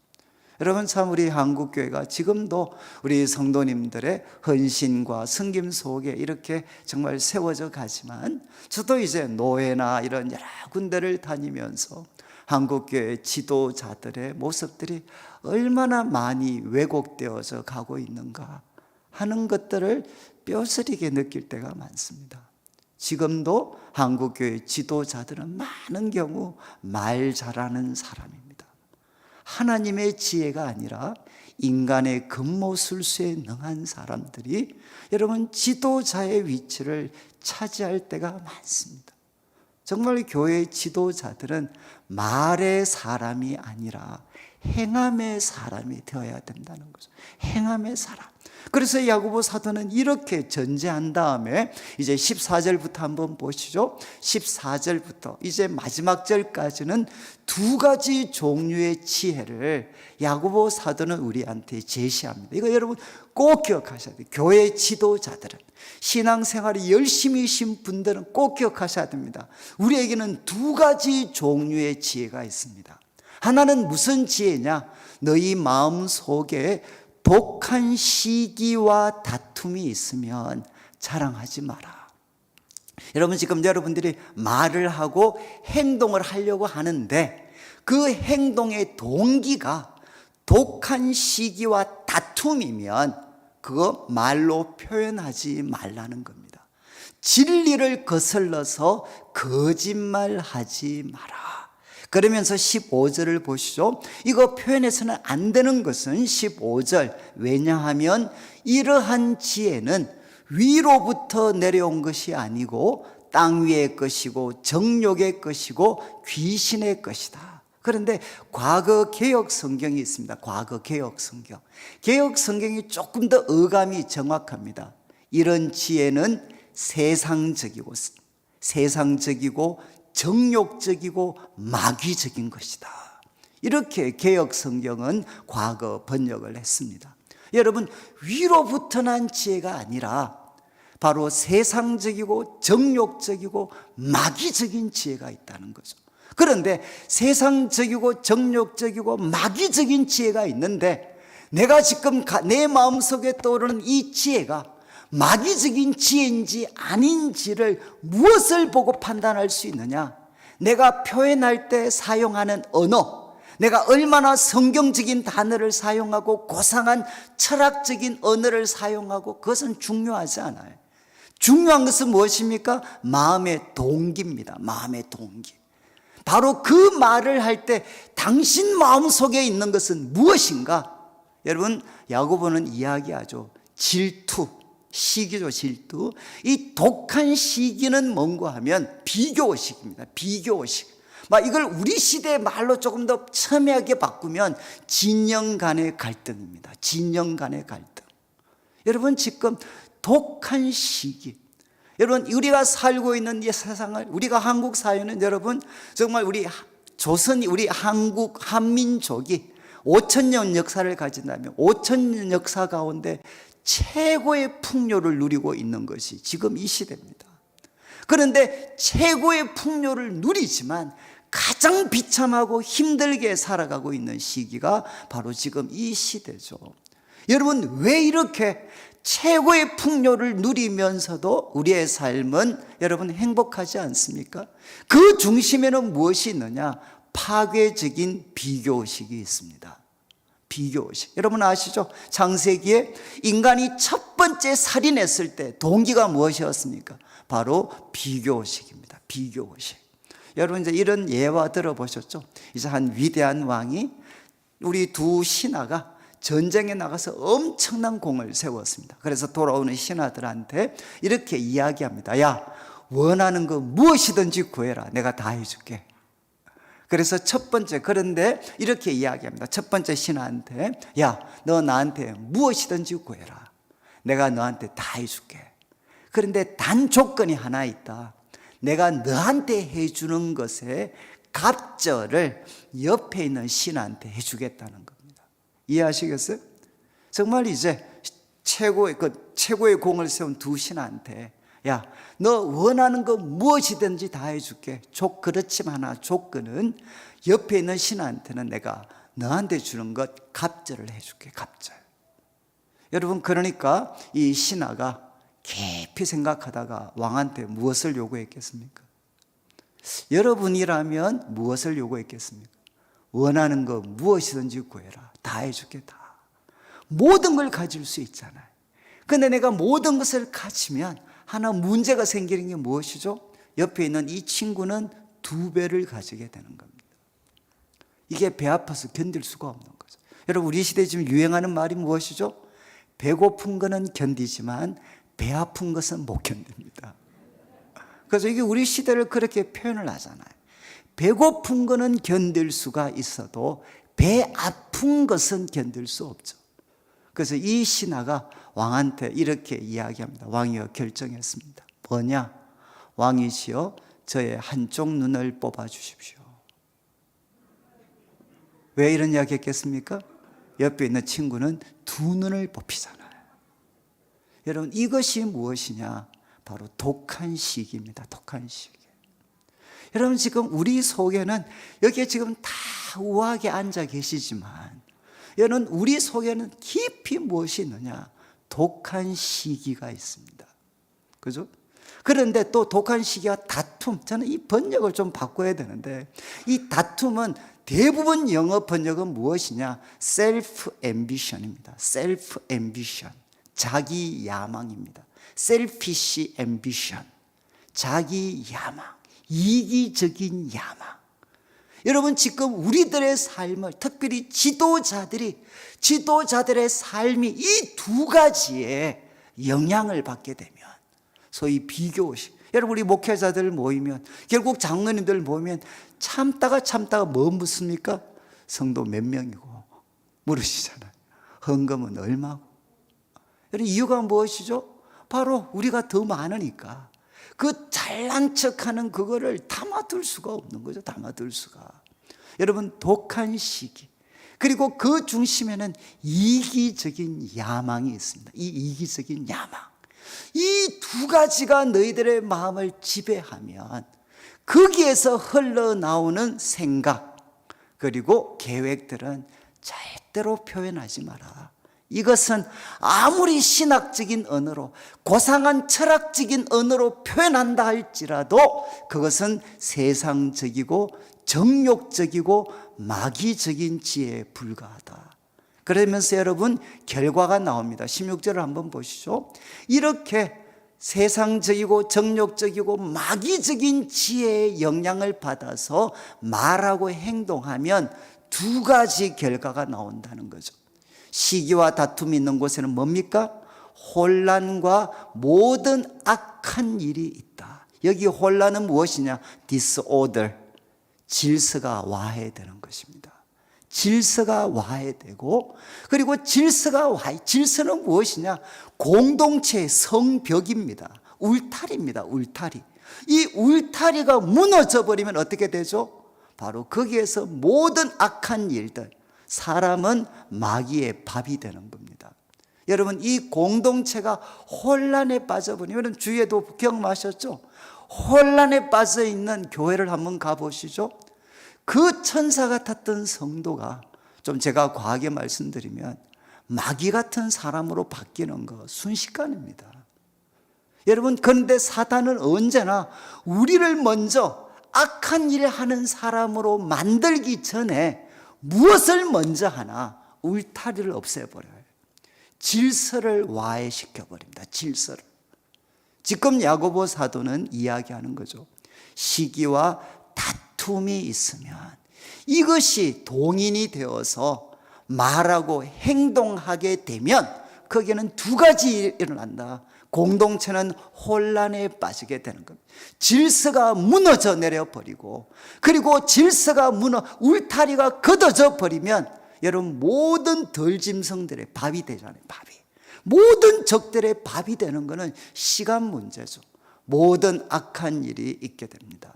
여러분, 참 우리 한국교회가 지금도 우리 성도님들의 헌신과 섬김 속에 이렇게 정말 세워져 가지만, 저도 이제 노회나 이런 여러 군데를 다니면서 한국교회 지도자들의 모습들이 얼마나 많이 왜곡되어져 가고 있는가 하는 것들을 뼈저리게 느낄 때가 많습니다. 지금도 한국교회 지도자들은 많은 경우 말 잘하는 사람입니다. 하나님의 지혜가 아니라 인간의 급모술수에 능한 사람들이 여러분, 지도자의 위치를 차지할 때가 많습니다. 정말 교회 지도자들은 말의 사람이 아니라 행함의 사람이 되어야 된다는 거죠. 행함의 사람. 그래서 야고보 사도는 이렇게 전제한 다음에 이제 14절부터 한번 보시죠. 14절부터 이제 마지막 절까지는 두 가지 종류의 지혜를 야고보 사도는 우리한테 제시합니다. 이거 여러분 꼭 기억하셔야 돼요. 교회 지도자들은, 신앙생활이 열심히신 분들은 꼭 기억하셔야 됩니다. 우리에게는 두 가지 종류의 지혜가 있습니다. 하나는 무슨 지혜냐? 너희 마음 속에 독한 시기와 다툼이 있으면 자랑하지 마라. 여러분, 지금 여러분들이 말을 하고 행동을 하려고 하는데 그 행동의 동기가 독한 시기와 다툼이면 그거 말로 표현하지 말라는 겁니다. 진리를 거슬러서 거짓말하지 마라. 그러면서 15절을 보시죠. 이거 표현해서는 안 되는 것은 15절. 왜냐하면 이러한 지혜는 위로부터 내려온 것이 아니고 땅 위의 것이고 정욕의 것이고 귀신의 것이다. 그런데 과거 개역 성경이 있습니다. 과거 개역 성경. 개역 성경이 조금 더 어감이 정확합니다. 이런 지혜는 세상적이고 정욕적이고 마귀적인 것이다. 이렇게 개역 성경은 과거 번역을 했습니다. 여러분, 위로부터 난 지혜가 아니라 바로 세상적이고 정욕적이고 마귀적인 지혜가 있다는 거죠. 그런데 세상적이고 정욕적이고 마귀적인 지혜가 있는데, 내가 지금 내 마음속에 떠오르는 이 지혜가 마귀적인 지혜인지 아닌지를 무엇을 보고 판단할 수 있느냐? 내가 표현할 때 사용하는 언어, 내가 얼마나 성경적인 단어를 사용하고 고상한 철학적인 언어를 사용하고, 그것은 중요하지 않아요. 중요한 것은 무엇입니까? 마음의 동기입니다. 마음의 동기. 바로 그 말을 할 때 당신 마음속에 있는 것은 무엇인가? 여러분, 야고보는 이야기하죠. 질투, 시기죠. 질투. 이 독한 시기는 뭔가 하면 비교의식입니다. 비교의식. 이걸 우리 시대의 말로 조금 더 첨예하게 바꾸면 진영 간의 갈등입니다. 진영 간의 갈등. 여러분, 지금 독한 시기, 여러분, 우리가 살고 있는 이 세상을, 우리가 한국 사회는 여러분 정말 우리 조선이, 우리 한국 한민족이 5,000년 역사를 가진다면 5,000년 역사 가운데 최고의 풍요를 누리고 있는 것이 지금 이 시대입니다. 그런데 최고의 풍요를 누리지만 가장 비참하고 힘들게 살아가고 있는 시기가 바로 지금 이 시대죠. 여러분, 왜 이렇게 최고의 풍요를 누리면서도 우리의 삶은 여러분 행복하지 않습니까? 그 중심에는 무엇이 있느냐? 파괴적인 비교의식이 있습니다. 비교의식. 여러분 아시죠? 창세기에 인간이 첫 번째 살인했을 때 동기가 무엇이었습니까? 바로 비교의식입니다. 비교의식. 여러분 이제 이런 예화 들어보셨죠? 이제 한 위대한 왕이, 우리 두 신하가 전쟁에 나가서 엄청난 공을 세웠습니다. 그래서 돌아오는 신하들한테 이렇게 이야기합니다. 야, 원하는 거 무엇이든지 구해라. 내가 다 해줄게. 그래서 첫 번째, 그런데 이렇게 이야기합니다. 첫 번째 신하한테, 야, 너 나한테 무엇이든지 구해라. 내가 너한테 다 해줄게. 그런데 단 조건이 하나 있다. 내가 너한테 해주는 것에 갑절을 옆에 있는 신하한테 해주겠다는 겁니다. 이해하시겠어요? 정말 이제 최고의 공을 세운 두 신하한테, 야, 너 원하는 거 무엇이든지 다 해줄게. 그렇지만 하나 조건은, 옆에 있는 신하한테는 내가 너한테 주는 것 갑절을 해줄게. 갑절. 여러분, 그러니까 이 신하가 깊이 생각하다가 왕한테 무엇을 요구했겠습니까? 여러분이라면 무엇을 요구했겠습니까? 원하는 거 무엇이든지 구해라. 다 해줄게. 다. 모든 걸 가질 수 있잖아요. 근데 내가 모든 것을 가지면 하나 문제가 생기는 게 무엇이죠? 옆에 있는 이 친구는 2배를 가지게 되는 겁니다. 이게 배 아파서 견딜 수가 없는 거죠. 여러분, 우리 시대에 지금 유행하는 말이 무엇이죠? 배고픈 거는 견디지만 배 아픈 것은 못 견딥니다. 그래서 이게 우리 시대를 그렇게 표현을 하잖아요. 배고픈 거는 견딜 수가 있어도 배 아픈 것은 견딜 수 없죠. 그래서 이 신하가 왕한테 이렇게 이야기합니다. 왕이여, 결정했습니다. 뭐냐? 왕이시여, 저의 한쪽 눈을 뽑아 주십시오. 왜 이런 이야기 했겠습니까? 옆에 있는 친구는 2 눈을 뽑히잖아요. 여러분, 이것이 무엇이냐? 바로 독한 시기입니다. 독한 시기. 여러분, 지금 우리 속에는, 여기에 지금 다 우아하게 앉아 계시지만, 여러분, 우리 속에는 깊이 무엇이 있느냐? 독한 시기가 있습니다. 그죠? 그런데 또 독한 시기와 다툼, 저는 이 번역을 좀 바꿔야 되는데, 이 다툼은 대부분 영어 번역은 무엇이냐? self ambition입니다. self ambition. 자기 야망입니다. selfish ambition. 자기 야망. 이기적인 야망. 여러분, 지금 우리들의 삶을, 특별히 지도자들의 삶이 이 2 가지에 영향을 받게 되면, 소위 비교의식. 여러분, 우리 목회자들 모이면, 결국 장로님들 모이면 참다가 뭐 묻습니까? 성도 몇 명이고 물으시잖아요. 헌금은 얼마고. 여러분, 이유가 무엇이죠? 바로 우리가 더 많으니까 그 잘난 척하는 그거를 담아둘 수가 없는 거죠. 담아둘 수가. 여러분, 독한 시기, 그리고 그 중심에는 이기적인 야망이 있습니다. 이 이기적인 야망, 이 2 가지가 너희들의 마음을 지배하면 거기에서 흘러나오는 생각 그리고 계획들은 절대로 표현하지 마라. 이것은 아무리 신학적인 언어로 고상한 철학적인 언어로 표현한다 할지라도 그것은 세상적이고 정욕적이고 마귀적인 지혜에 불과하다. 그러면서 여러분 결과가 나옵니다. 16절을 한번 보시죠. 이렇게 세상적이고 정욕적이고 마귀적인 지혜의 영향을 받아서 말하고 행동하면 두 가지 결과가 나온다는 거죠. 시기와 다툼이 있는 곳에는 뭡니까? 혼란과 모든 악한 일이 있다. 여기 혼란은 무엇이냐? disorder, 질서가 와해되는 것입니다. 질서가 와해되고, 그리고 질서는 무엇이냐? 공동체의 성벽입니다. 울타리입니다. 울타리. 이 울타리가 무너져 버리면 어떻게 되죠? 바로 거기에서 모든 악한 일들, 사람은 마귀의 밥이 되는 겁니다. 여러분, 이 공동체가 혼란에 빠져버리면, 주위에도 경험하셨죠? 혼란에 빠져 있는 교회를 한번 가보시죠. 그 천사 같았던 성도가, 좀 제가 과하게 말씀드리면 마귀 같은 사람으로 바뀌는 거 순식간입니다. 여러분, 그런데 사단은 언제나 우리를 먼저 악한 일을 하는 사람으로 만들기 전에 무엇을 먼저 하나? 울타리를 없애버려요. 질서를 와해시켜버립니다. 질서를. 지금 야고보 사도는 이야기하는 거죠. 시기와 다툼이 있으면 이것이 동인이 되어서 말하고 행동하게 되면 거기에는 두 가지 일이 일어난다. 공동체는 혼란에 빠지게 되는 겁니다. 질서가 무너져 내려버리고, 그리고 울타리가 걷어져 버리면 여러분 모든 덜짐승들의 밥이 되잖아요. 밥이. 모든 적들의 밥이 되는 것은 시간 문제죠. 모든 악한 일이 있게 됩니다.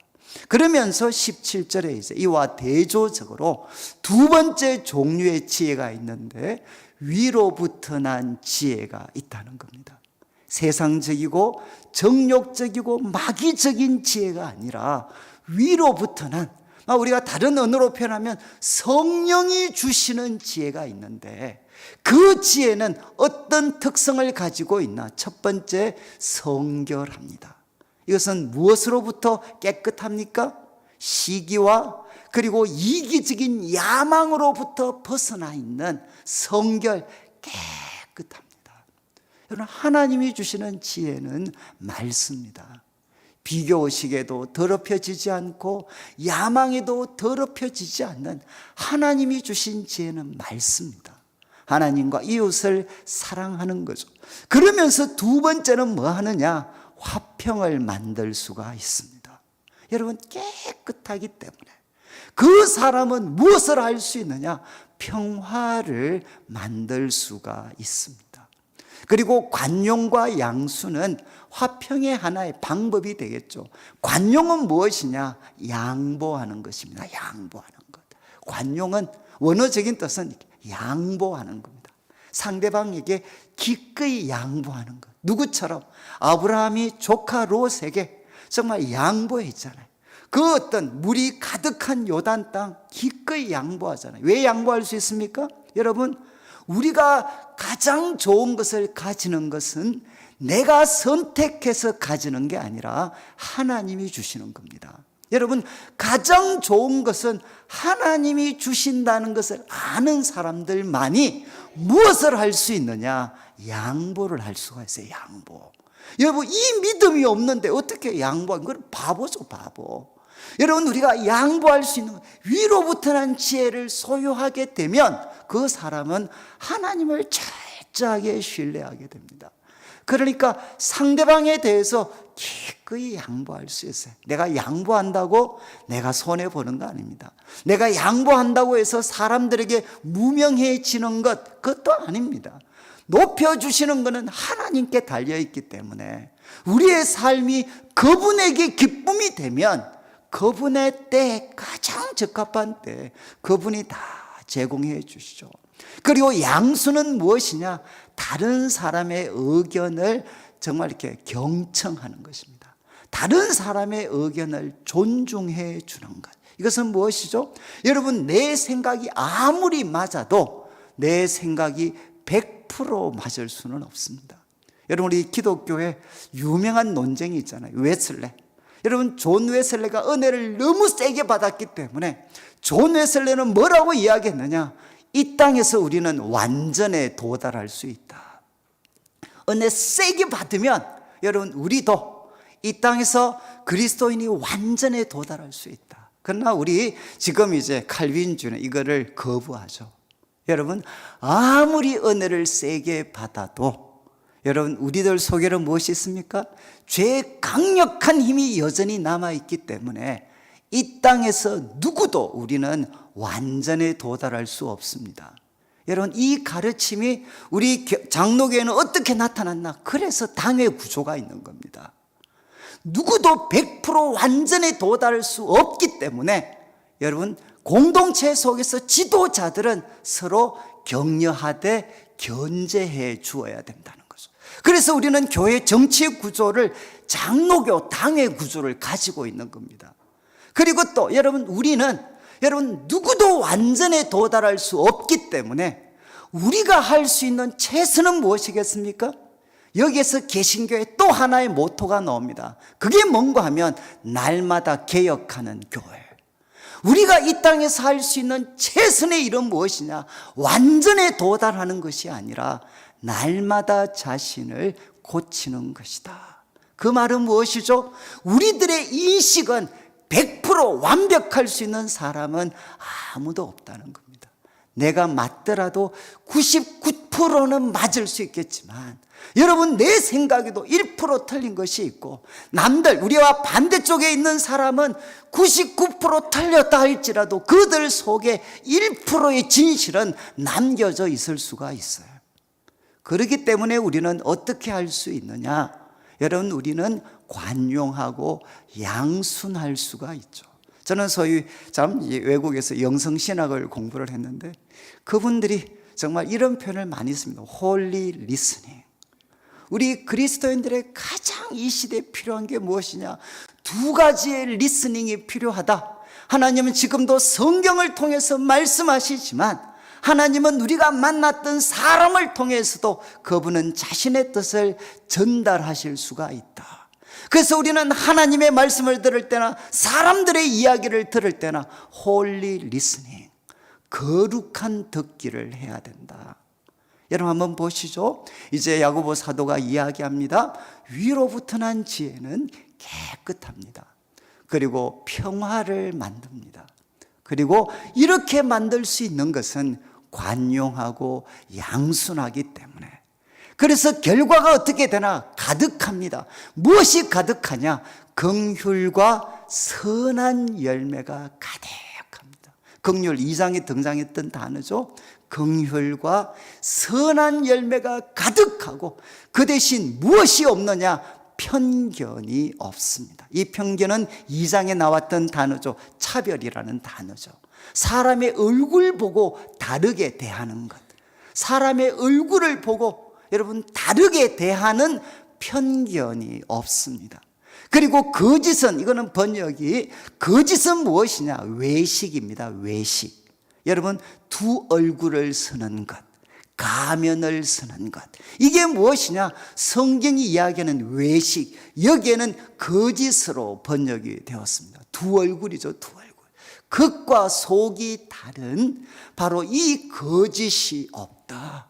그러면서 17절에 이제 이와 대조적으로 두 번째 종류의 지혜가 있는데, 위로부터 난 지혜가 있다는 겁니다. 세상적이고 정욕적이고 마귀적인 지혜가 아니라 위로부터 난, 우리가 다른 언어로 표현하면 성령이 주시는 지혜가 있는데, 그 지혜는 어떤 특성을 가지고 있나? 첫 번째, 성결합니다. 이것은 무엇으로부터 깨끗합니까? 시기와 그리고 이기적인 야망으로부터 벗어나 있는 성결, 깨끗합니다. 여러분, 하나님이 주시는 지혜는 맑습니다. 비교의식에도 더럽혀지지 않고 야망에도 더럽혀지지 않는 하나님이 주신 지혜는 맑습니다. 하나님과 이웃을 사랑하는 거죠. 그러면서 두 번째는 뭐 하느냐? 화평을 만들 수가 있습니다. 여러분, 깨끗하기 때문에 그 사람은 무엇을 할 수 있느냐? 평화를 만들 수가 있습니다. 그리고 관용과 양수는 화평의 하나의 방법이 되겠죠. 관용은 무엇이냐? 양보하는 것입니다. 양보하는 것. 관용은 원어적인 뜻은 양보하는 겁니다. 상대방에게 기꺼이 양보하는 것. 누구처럼? 아브라함이 조카 롯에게 정말 양보했잖아요. 그 어떤 물이 가득한 요단 땅 기꺼이 양보하잖아요. 왜 양보할 수 있습니까? 여러분, 우리가 가장 좋은 것을 가지는 것은 내가 선택해서 가지는 게 아니라 하나님이 주시는 겁니다. 여러분, 가장 좋은 것은 하나님이 주신다는 것을 아는 사람들만이 무엇을 할 수 있느냐? 양보를 할 수가 있어요. 양보. 여러분, 이 믿음이 없는데 어떻게 양보하는? 그건 바보죠, 바보. 여러분, 우리가 양보할 수 있는 위로부터 난 지혜를 소유하게 되면 그 사람은 하나님을 철저하게 신뢰하게 됩니다. 그러니까 상대방에 대해서 기꺼이 양보할 수 있어요. 내가 양보한다고 내가 손해보는 거 아닙니다. 내가 양보한다고 해서 사람들에게 무명해지는 것, 그것도 아닙니다. 높여주시는 것은 하나님께 달려있기 때문에 우리의 삶이 그분에게 기쁨이 되면 그분의 때에 가장 적합한 때에 그분이 다 제공해 주시죠. 그리고 양수는 무엇이냐? 다른 사람의 의견을 정말 이렇게 경청하는 것입니다. 다른 사람의 의견을 존중해 주는 것. 이것은 무엇이죠? 여러분, 내 생각이 아무리 맞아도 내 생각이 100% 맞을 수는 없습니다. 여러분, 우리 기독교에 유명한 논쟁이 있잖아요. 웨슬레. 여러분, 존 웨슬레가 은혜를 너무 세게 받았기 때문에 존 웨슬레는 뭐라고 이야기했느냐? 이 땅에서 우리는 완전에 도달할 수 있다. 은혜 세게 받으면 여러분, 우리도 이 땅에서 그리스도인이 완전에 도달할 수 있다. 그러나 우리 지금 이제 칼빈주는 이거를 거부하죠. 여러분, 아무리 은혜를 세게 받아도 여러분, 우리들 속에는 무엇이 있습니까? 죄의 강력한 힘이 여전히 남아있기 때문에 이 땅에서 누구도 우리는 완전에 도달할 수 없습니다. 여러분, 이 가르침이 우리 장로교에는 어떻게 나타났나? 그래서 당회 구조가 있는 겁니다. 누구도 100% 완전에 도달할 수 없기 때문에 여러분, 공동체 속에서 지도자들은 서로 격려하되 견제해 주어야 된다는 거죠. 그래서 우리는 교회 정치 구조를 장로교 당회 구조를 가지고 있는 겁니다. 그리고 또 우리는 누구도 완전에 도달할 수 없기 때문에 우리가 할 수 있는 최선은 무엇이겠습니까? 여기에서 개신교의 또 하나의 모토가 나옵니다. 그게 뭔가 하면 날마다 개혁하는 교회. 우리가 이 땅에서 할 수 있는 최선의 일은 무엇이냐? 완전에 도달하는 것이 아니라 날마다 자신을 고치는 것이다. 그 말은 무엇이죠? 우리들의 인식은 100% 완벽할 수 있는 사람은 아무도 없다는 겁니다. 내가 맞더라도 99%는 맞을 수 있겠지만 여러분, 내 생각에도 1% 틀린 것이 있고 남들, 우리와 반대쪽에 있는 사람은 99% 틀렸다 할지라도 그들 속에 1%의 진실은 남겨져 있을 수가 있어요. 그렇기 때문에 우리는 어떻게 할 수 있느냐? 여러분, 우리는 관용하고 양순할 수가 있죠. 저는 소위 외국에서 영성신학을 공부를 했는데 그분들이 정말 이런 표현을 많이 씁니다. 홀리 리스닝. 우리 그리스도인들의 가장 이 시대에 필요한 게 무엇이냐? 두 가지의 리스닝이 필요하다. 하나님은 지금도 성경을 통해서 말씀하시지만 하나님은 우리가 만났던 사람을 통해서도 그분은 자신의 뜻을 전달하실 수가 있다. 그래서 우리는 하나님의 말씀을 들을 때나 사람들의 이야기를 들을 때나 홀리 리스닝, 거룩한 듣기를 해야 된다. 여러분, 한번 보시죠. 이제 야고보 사도가 이야기합니다. 위로부터 난 지혜는 깨끗합니다. 그리고 평화를 만듭니다. 그리고 이렇게 만들 수 있는 것은 관용하고 양순하기 때문에, 그래서 결과가 어떻게 되나? 가득합니다. 무엇이 가득하냐? 긍휼과 선한 열매가 가득합니다. 긍휼 2장에 등장했던 단어죠. 긍휼과 선한 열매가 가득하고 그 대신 무엇이 없느냐? 편견이 없습니다. 이 편견은 2장에 나왔던 단어죠. 차별이라는 단어죠. 사람의 얼굴 보고 다르게 대하는 것, 사람의 얼굴을 보고 여러분 다르게 대하는 편견이 없습니다. 그리고 거짓은, 이거는 번역이, 거짓은 무엇이냐? 외식입니다. 외식. 여러분, 두 얼굴을 쓰는 것, 가면을 쓰는 것, 이게 무엇이냐? 성경이 이야기하는 외식, 여기에는 거짓으로 번역이 되었습니다. 두 얼굴이죠. 두 얼굴. 겉과 속이 다른 바로 이 거짓이 없다.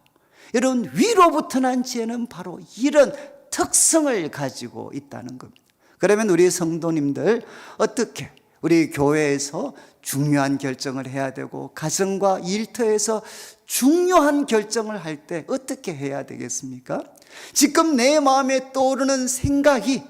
여러분, 위로부터 난 지혜는 바로 이런 특성을 가지고 있다는 겁니다. 그러면 우리 성도님들 어떻게 우리 교회에서 중요한 결정을 해야 되고 가정과 일터에서 중요한 결정을 할 때 어떻게 해야 되겠습니까? 지금 내 마음에 떠오르는 생각이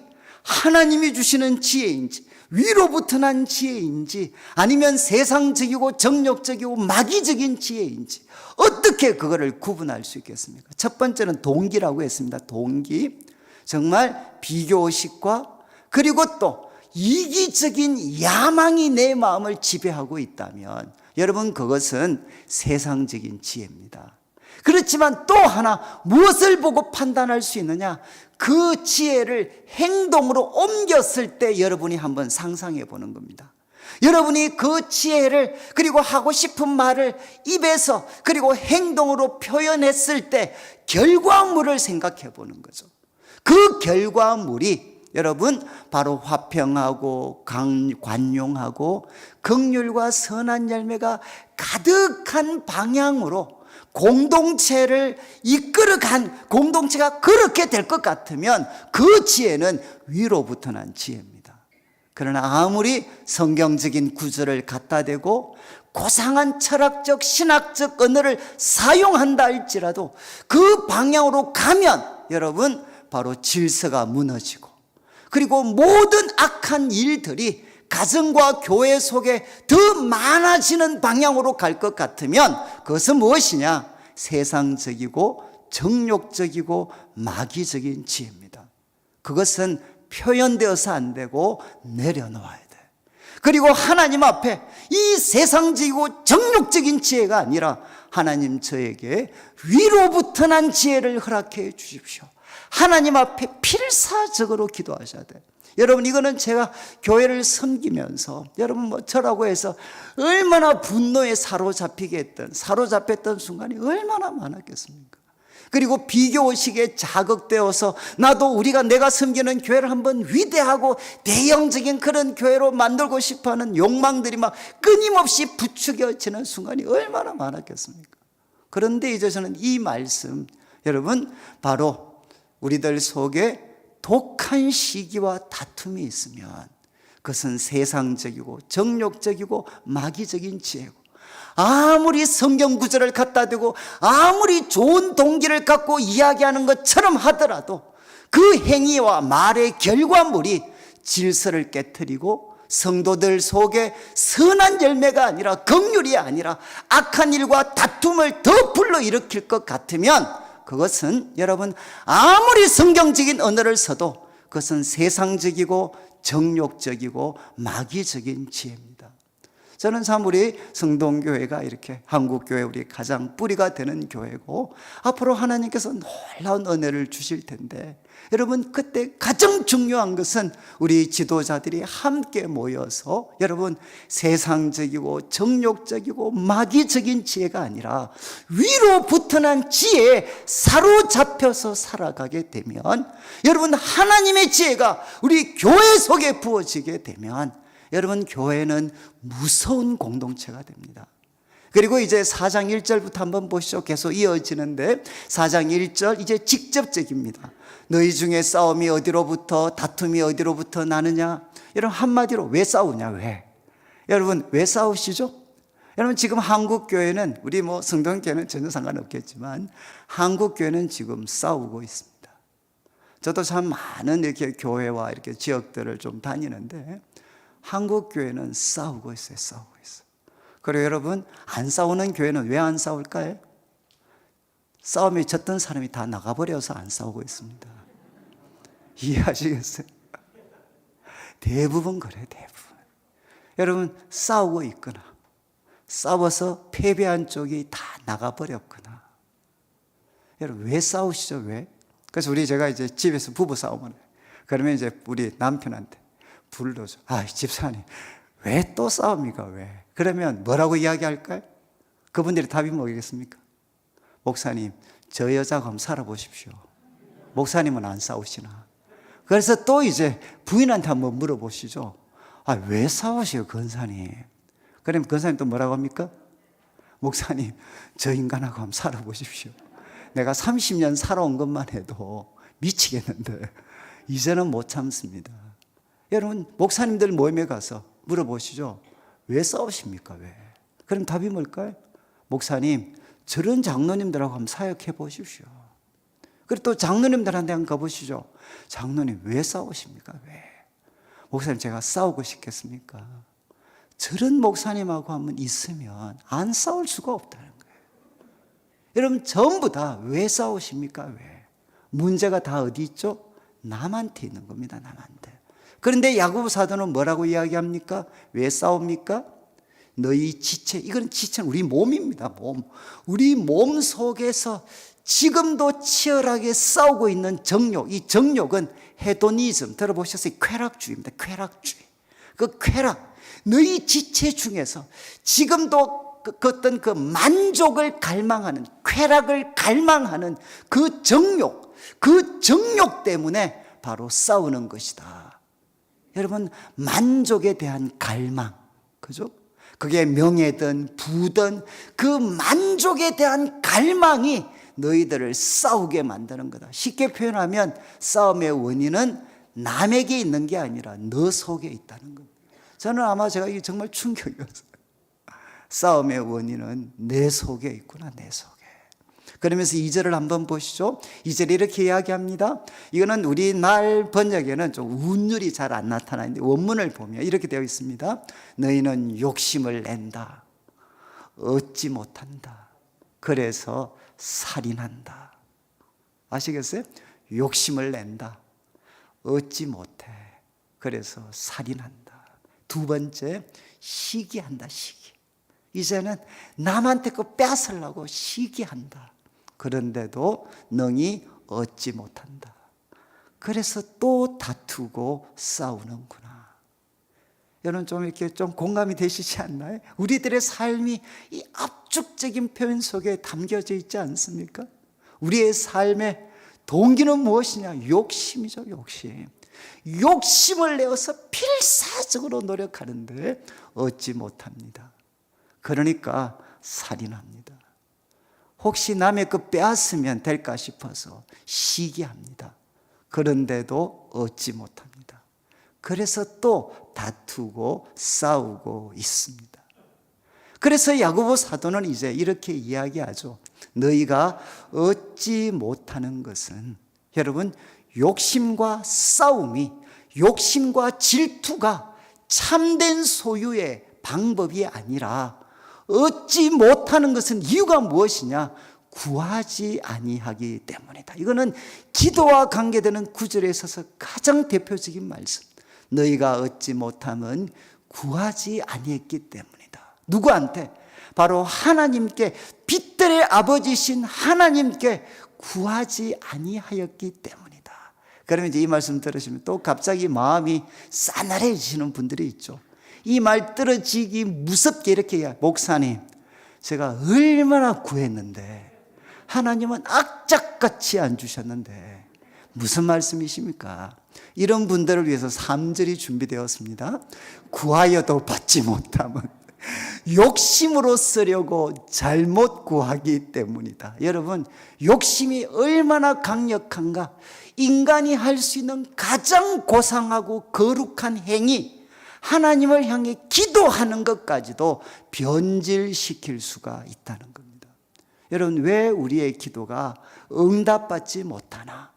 하나님이 주시는 지혜인지, 위로부터 난 지혜인지, 아니면 세상적이고 정욕적이고 마귀적인 지혜인지 어떻게 그거를 구분할 수 있겠습니까? 첫 번째는 동기라고 했습니다. 동기. 정말 비교의식과 그리고 또 이기적인 야망이 내 마음을 지배하고 있다면 여러분, 그것은 세상적인 지혜입니다. 그렇지만 또 하나 무엇을 보고 판단할 수 있느냐? 그 지혜를 행동으로 옮겼을 때 여러분이 한번 상상해 보는 겁니다. 여러분이 그 지혜를 그리고 하고 싶은 말을 입에서 그리고 행동으로 표현했을 때 결과물을 생각해 보는 거죠. 그 결과물이 여러분 바로 화평하고 관용하고 긍휼과 선한 열매가 가득한 방향으로 공동체를 이끌어간 공동체가 그렇게 될 것 같으면 그 지혜는 위로부터 난 지혜입니다. 그러나 아무리 성경적인 구절을 갖다 대고 고상한 철학적 신학적 언어를 사용한다 할지라도 그 방향으로 가면 여러분 바로 질서가 무너지고 그리고 모든 악한 일들이 가정과 교회 속에 더 많아지는 방향으로 갈 것 같으면 그것은 무엇이냐? 세상적이고 정욕적이고 마귀적인 지혜입니다. 그것은 표현되어서 안 되고 내려놓아야 돼. 그리고 하나님 앞에 이 세상적이고 정욕적인 지혜가 아니라 하나님 저에게 위로부터 난 지혜를 허락해 주십시오. 하나님 앞에 필사적으로 기도하셔야 돼. 여러분 이거는 제가 교회를 섬기면서 여러분 뭐 저라고 해서 얼마나 분노에 사로잡혔던 순간이 얼마나 많았겠습니까? 그리고 비교의식에 자극되어서 나도 내가 섬기는 교회를 한번 위대하고 대형적인 그런 교회로 만들고 싶어하는 욕망들이 막 끊임없이 부추겨지는 순간이 얼마나 많았겠습니까? 그런데 이제 저는 이 말씀 여러분 바로 우리들 속에 독한 시기와 다툼이 있으면 그것은 세상적이고 정욕적이고 마귀적인 지혜고 아무리 성경 구절을 갖다 대고 아무리 좋은 동기를 갖고 이야기하는 것처럼 하더라도 그 행위와 말의 결과물이 질서를 깨트리고 성도들 속에 선한 열매가 아니라 긍휼이 아니라 악한 일과 다툼을 더 불러일으킬 것 같으면 그것은 여러분 아무리 성경적인 언어를 써도 그것은 세상적이고 정욕적이고 마귀적인 지혜입니다. 저는 참 우리 성동교회가 이렇게 한국교회 우리 가장 뿌리가 되는 교회고 앞으로 하나님께서 놀라운 은혜를 주실 텐데 여러분 그때 가장 중요한 것은 우리 지도자들이 함께 모여서 여러분 세상적이고 정욕적이고 마귀적인 지혜가 아니라 위로부터 난 지혜에 사로잡혀서 살아가게 되면 여러분 하나님의 지혜가 우리 교회 속에 부어지게 되면 여러분 교회는 무서운 공동체가 됩니다. 그리고 이제 4장 1절부터 한번 보시죠. 계속 이어지는데 4장 1절 이제 직접적입니다. 너희 중에 싸움이 어디로부터 다툼이 어디로부터 나느냐? 여러분 한마디로 왜 싸우냐? 왜? 여러분 왜 싸우시죠? 여러분 지금 한국교회는 우리 뭐 성동교회는 전혀 상관없겠지만 한국교회는 지금 싸우고 있습니다. 저도 참 많은 이렇게 교회와 이렇게 지역들을 좀 다니는데 한국교회는 싸우고 있어요. 싸우고 있어요. 그리고 여러분 안 싸우는 교회는 왜 안 싸울까요? 싸움에 졌던 사람이 다 나가버려서 안 싸우고 있습니다. 이해하시겠어요? 대부분 그래요. 대부분. 여러분 싸우고 있거나 싸워서 패배한 쪽이 다 나가버렸거나 여러분 왜 싸우시죠? 왜? 그래서 제가 이제 집에서 부부 싸움을 해요. 그러면 이제 우리 남편한테 불러줘. 집사님 왜 또 싸웁니까? 왜? 그러면 뭐라고 이야기할까요? 그분들이 답이 뭐겠습니까? 목사님 저 여자가 한번 살아보십시오. 목사님은 안 싸우시나? 그래서 또 이제 부인한테 한번 물어보시죠. 왜 싸우시요 권사님? 그럼 권사님 또 뭐라고 합니까? 목사님 저 인간하고 한번 살아보십시오. 내가 30년 살아온 것만 해도 미치겠는데 이제는 못 참습니다. 여러분 목사님들 모임에 가서 물어보시죠. 왜 싸우십니까? 왜? 그럼 답이 뭘까요? 목사님 저런 장로님들하고 한번 사역해 보십시오. 그리고 또 장로님들한테 한번 가보시죠. 장로님 왜 싸우십니까? 왜? 목사님 제가 싸우고 싶겠습니까? 저런 목사님하고 한번 있으면 안 싸울 수가 없다는 거예요. 여러분 전부 다 왜 싸우십니까? 왜? 문제가 다 어디 있죠? 남한테 있는 겁니다. 남한테. 그런데 야고보 사도는 뭐라고 이야기합니까? 왜 싸웁니까? 너희 지체, 이건 지체는 우리 몸입니다. 몸. 우리 몸 속에서 지금도 치열하게 싸우고 있는 정욕, 이 정욕은 헤도니즘, 들어보셨어요? 쾌락주의입니다. 쾌락주의. 그 쾌락, 너희 지체 중에서 지금도 그 어떤 그 만족을 갈망하는, 쾌락을 갈망하는 그 정욕 때문에 바로 싸우는 것이다. 여러분, 만족에 대한 갈망, 그죠? 그게 명예든 부든 그 만족에 대한 갈망이 너희들을 싸우게 만드는 거다. 쉽게 표현하면 싸움의 원인은 남에게 있는 게 아니라 너 속에 있다는 겁니다. 저는 아마 제가 이게 정말 충격이었어요. 싸움의 원인은 내 속에 있구나, 내 속에. 그러면서 2절을 한번 보시죠. 2절에 이렇게 이야기합니다. 이거는 우리말 번역에는 좀 운율이 잘 안 나타나는데 원문을 보면 이렇게 되어 있습니다. 너희는 욕심을 낸다. 얻지 못한다. 그래서 살인한다. 아시겠어요? 욕심을 낸다. 얻지 못해. 그래서 살인한다. 두 번째, 시기한다. 시기. 이제는 남한테 그 뺏으려고 시기한다. 그런데도 능히 얻지 못한다. 그래서 또 다투고 싸우는구나. 여러분 좀 이렇게 좀 공감이 되시지 않나요? 우리들의 삶이 이 압축적인 표현 속에 담겨져 있지 않습니까? 우리의 삶의 동기는 무엇이냐? 욕심이죠, 욕심. 욕심을 내어서 필사적으로 노력하는데 얻지 못합니다. 그러니까 살인합니다. 혹시 남의 그 빼앗으면 될까 싶어서 시기합니다. 그런데도 얻지 못합니다. 그래서 또 다투고 싸우고 있습니다. 그래서 야고보 사도는 이제 이렇게 이야기하죠. 너희가 얻지 못하는 것은, 여러분, 욕심과 싸움이, 욕심과 질투가 참된 소유의 방법이 아니라 얻지 못하는 것은 이유가 무엇이냐? 구하지 아니하기 때문이다. 이거는 기도와 관계되는 구절에 있어서 가장 대표적인 말씀. 너희가 얻지 못함은 구하지 아니했기 때문이다. 누구한테? 바로 하나님께, 빛들의 아버지신 하나님께 구하지 아니하였기 때문이다. 그러면 이제 이 말씀 들으시면 또 갑자기 마음이 싸늘해지시는 분들이 있죠. 이 말 떨어지기 무섭게 이렇게 얘기해요. 목사님, 제가 얼마나 구했는데 하나님은 악착같이 안 주셨는데 무슨 말씀이십니까? 이런 분들을 위해서 3절이 준비되었습니다. 구하여도 받지 못함은 욕심으로 쓰려고 잘못 구하기 때문이다. 여러분, 욕심이 얼마나 강력한가? 인간이 할 수 있는 가장 고상하고 거룩한 행위, 하나님을 향해 기도하는 것까지도 변질시킬 수가 있다는 겁니다. 여러분, 왜 우리의 기도가 응답받지 못하나?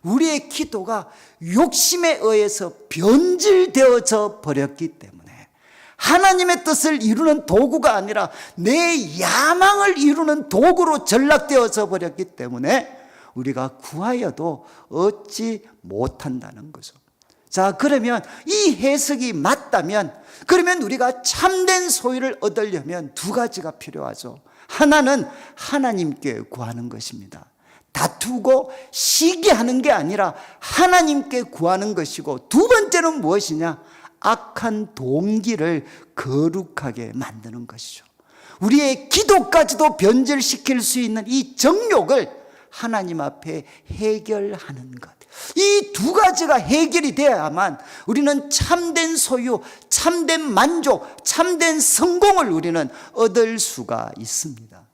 우리의 기도가 욕심에 의해서 변질되어져 버렸기 때문에, 하나님의 뜻을 이루는 도구가 아니라 내 야망을 이루는 도구로 전락되어져 버렸기 때문에 우리가 구하여도 얻지 못한다는 거죠. 자, 그러면 이 해석이 맞다면, 그러면 우리가 참된 소유를 얻으려면 두 가지가 필요하죠. 하나는 하나님께 구하는 것입니다. 다투고 시기하는 게 아니라 하나님께 구하는 것이고, 두 번째는 무엇이냐? 악한 동기를 거룩하게 만드는 것이죠. 우리의 기도까지도 변질시킬 수 있는 이 정욕을 하나님 앞에 해결하는 것, 이 두 가지가 해결이 되어야만 우리는 참된 소유, 참된 만족, 참된 성공을 우리는 얻을 수가 있습니다.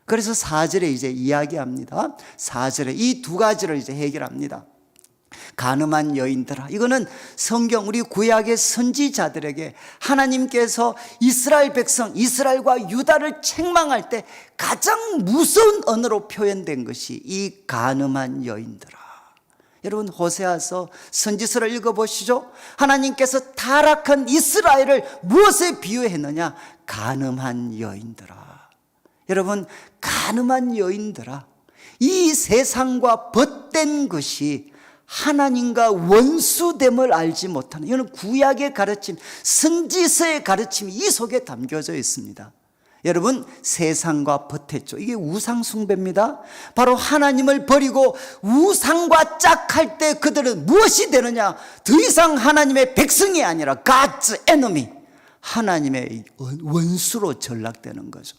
그래서 4절에 이제 이야기합니다. 4절에 이 두 가지를 이제 해결합니다. 가늠한 여인들아, 이거는 성경 우리 구약의 선지자들에게 하나님께서 이스라엘 백성, 이스라엘과 유다를 책망할 때 가장 무서운 언어로 표현된 것이 이 가늠한 여인들아. 여러분, 호세아서 선지서를 읽어보시죠. 하나님께서 타락한 이스라엘을 무엇에 비유했느냐? 가늠한 여인들아. 여러분, 가늠한 여인들아, 이 세상과 벗된 것이 하나님과 원수됨을 알지 못하는, 이거는 구약의 가르침, 선지서의 가르침이 이 속에 담겨져 있습니다. 여러분, 세상과 버텼죠. 이게 우상 숭배입니다. 바로 하나님을 버리고 우상과 짝할 때 그들은 무엇이 되느냐? 더 이상 하나님의 백성이 아니라 God's enemy, 하나님의 원수로 전락되는 거죠.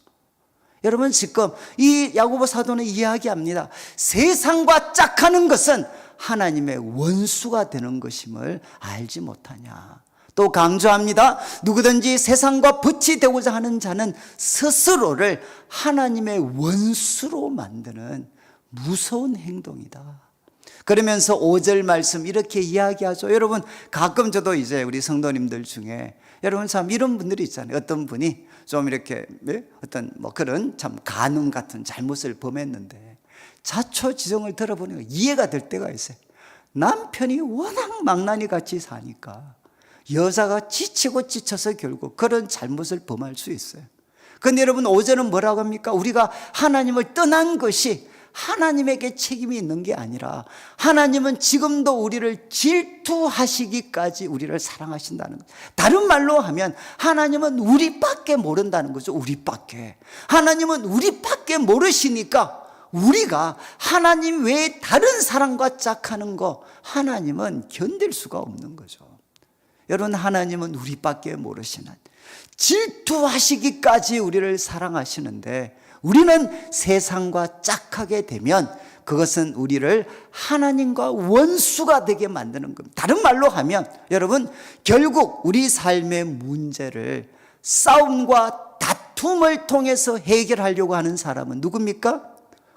여러분, 지금 이 야고보 사도는 이야기합니다. 세상과 짝하는 것은 하나님의 원수가 되는 것임을 알지 못하냐. 또 강조합니다. 누구든지 세상과 붙이 되고자 하는 자는 스스로를 하나님의 원수로 만드는 무서운 행동이다. 그러면서 5절 말씀 이렇게 이야기하죠. 여러분, 가끔 저도 이제 우리 성도님들 중에 여러분 참 이런 분들이 있잖아요. 어떤 분이 좀 이렇게 어떤 그런 참 간음 같은 잘못을 범했는데 자초지종을 들어보니까 이해가 될 때가 있어요. 남편이 워낙 망나니 같이 사니까 여자가 지치고 지쳐서 결국 그런 잘못을 범할 수 있어요. 그런데 여러분, 5절은 뭐라고 합니까? 우리가 하나님을 떠난 것이 하나님에게 책임이 있는 게 아니라 하나님은 지금도 우리를 질투하시기까지 우리를 사랑하신다는 것. 다른 말로 하면 하나님은 우리밖에 모른다는 거죠. 우리밖에. 하나님은 우리밖에 모르시니까 우리가 하나님 외에 다른 사람과 짝하는 거 하나님은 견딜 수가 없는 거죠. 여러분, 하나님은 우리밖에 모르시는, 질투하시기까지 우리를 사랑하시는데 우리는 세상과 짝하게 되면 그것은 우리를 하나님과 원수가 되게 만드는 겁니다. 다른 말로 하면 여러분, 결국 우리 삶의 문제를 싸움과 다툼을 통해서 해결하려고 하는 사람은 누굽니까?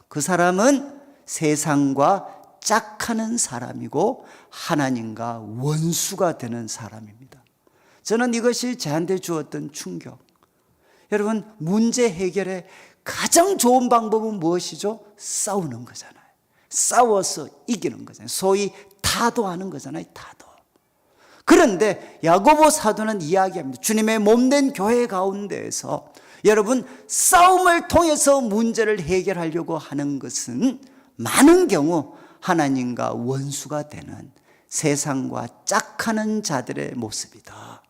그 사람은 세상과 짝하는 사람이고 하나님과 원수가 되는 사람입니다. 저는 이것이 저한테 주었던 충격. 여러분, 문제 해결의 가장 좋은 방법은 무엇이죠? 싸우는 거잖아요. 싸워서 이기는 거잖아요. 소위 타도하는 거잖아요. 타도. 그런데 야고보 사도는 이야기합니다. 주님의 몸된 교회 가운데에서 여러분, 싸움을 통해서 문제를 해결하려고 하는 것은 많은 경우 하나님과 원수가 되는 세상과 짝하는 자들의 모습이다.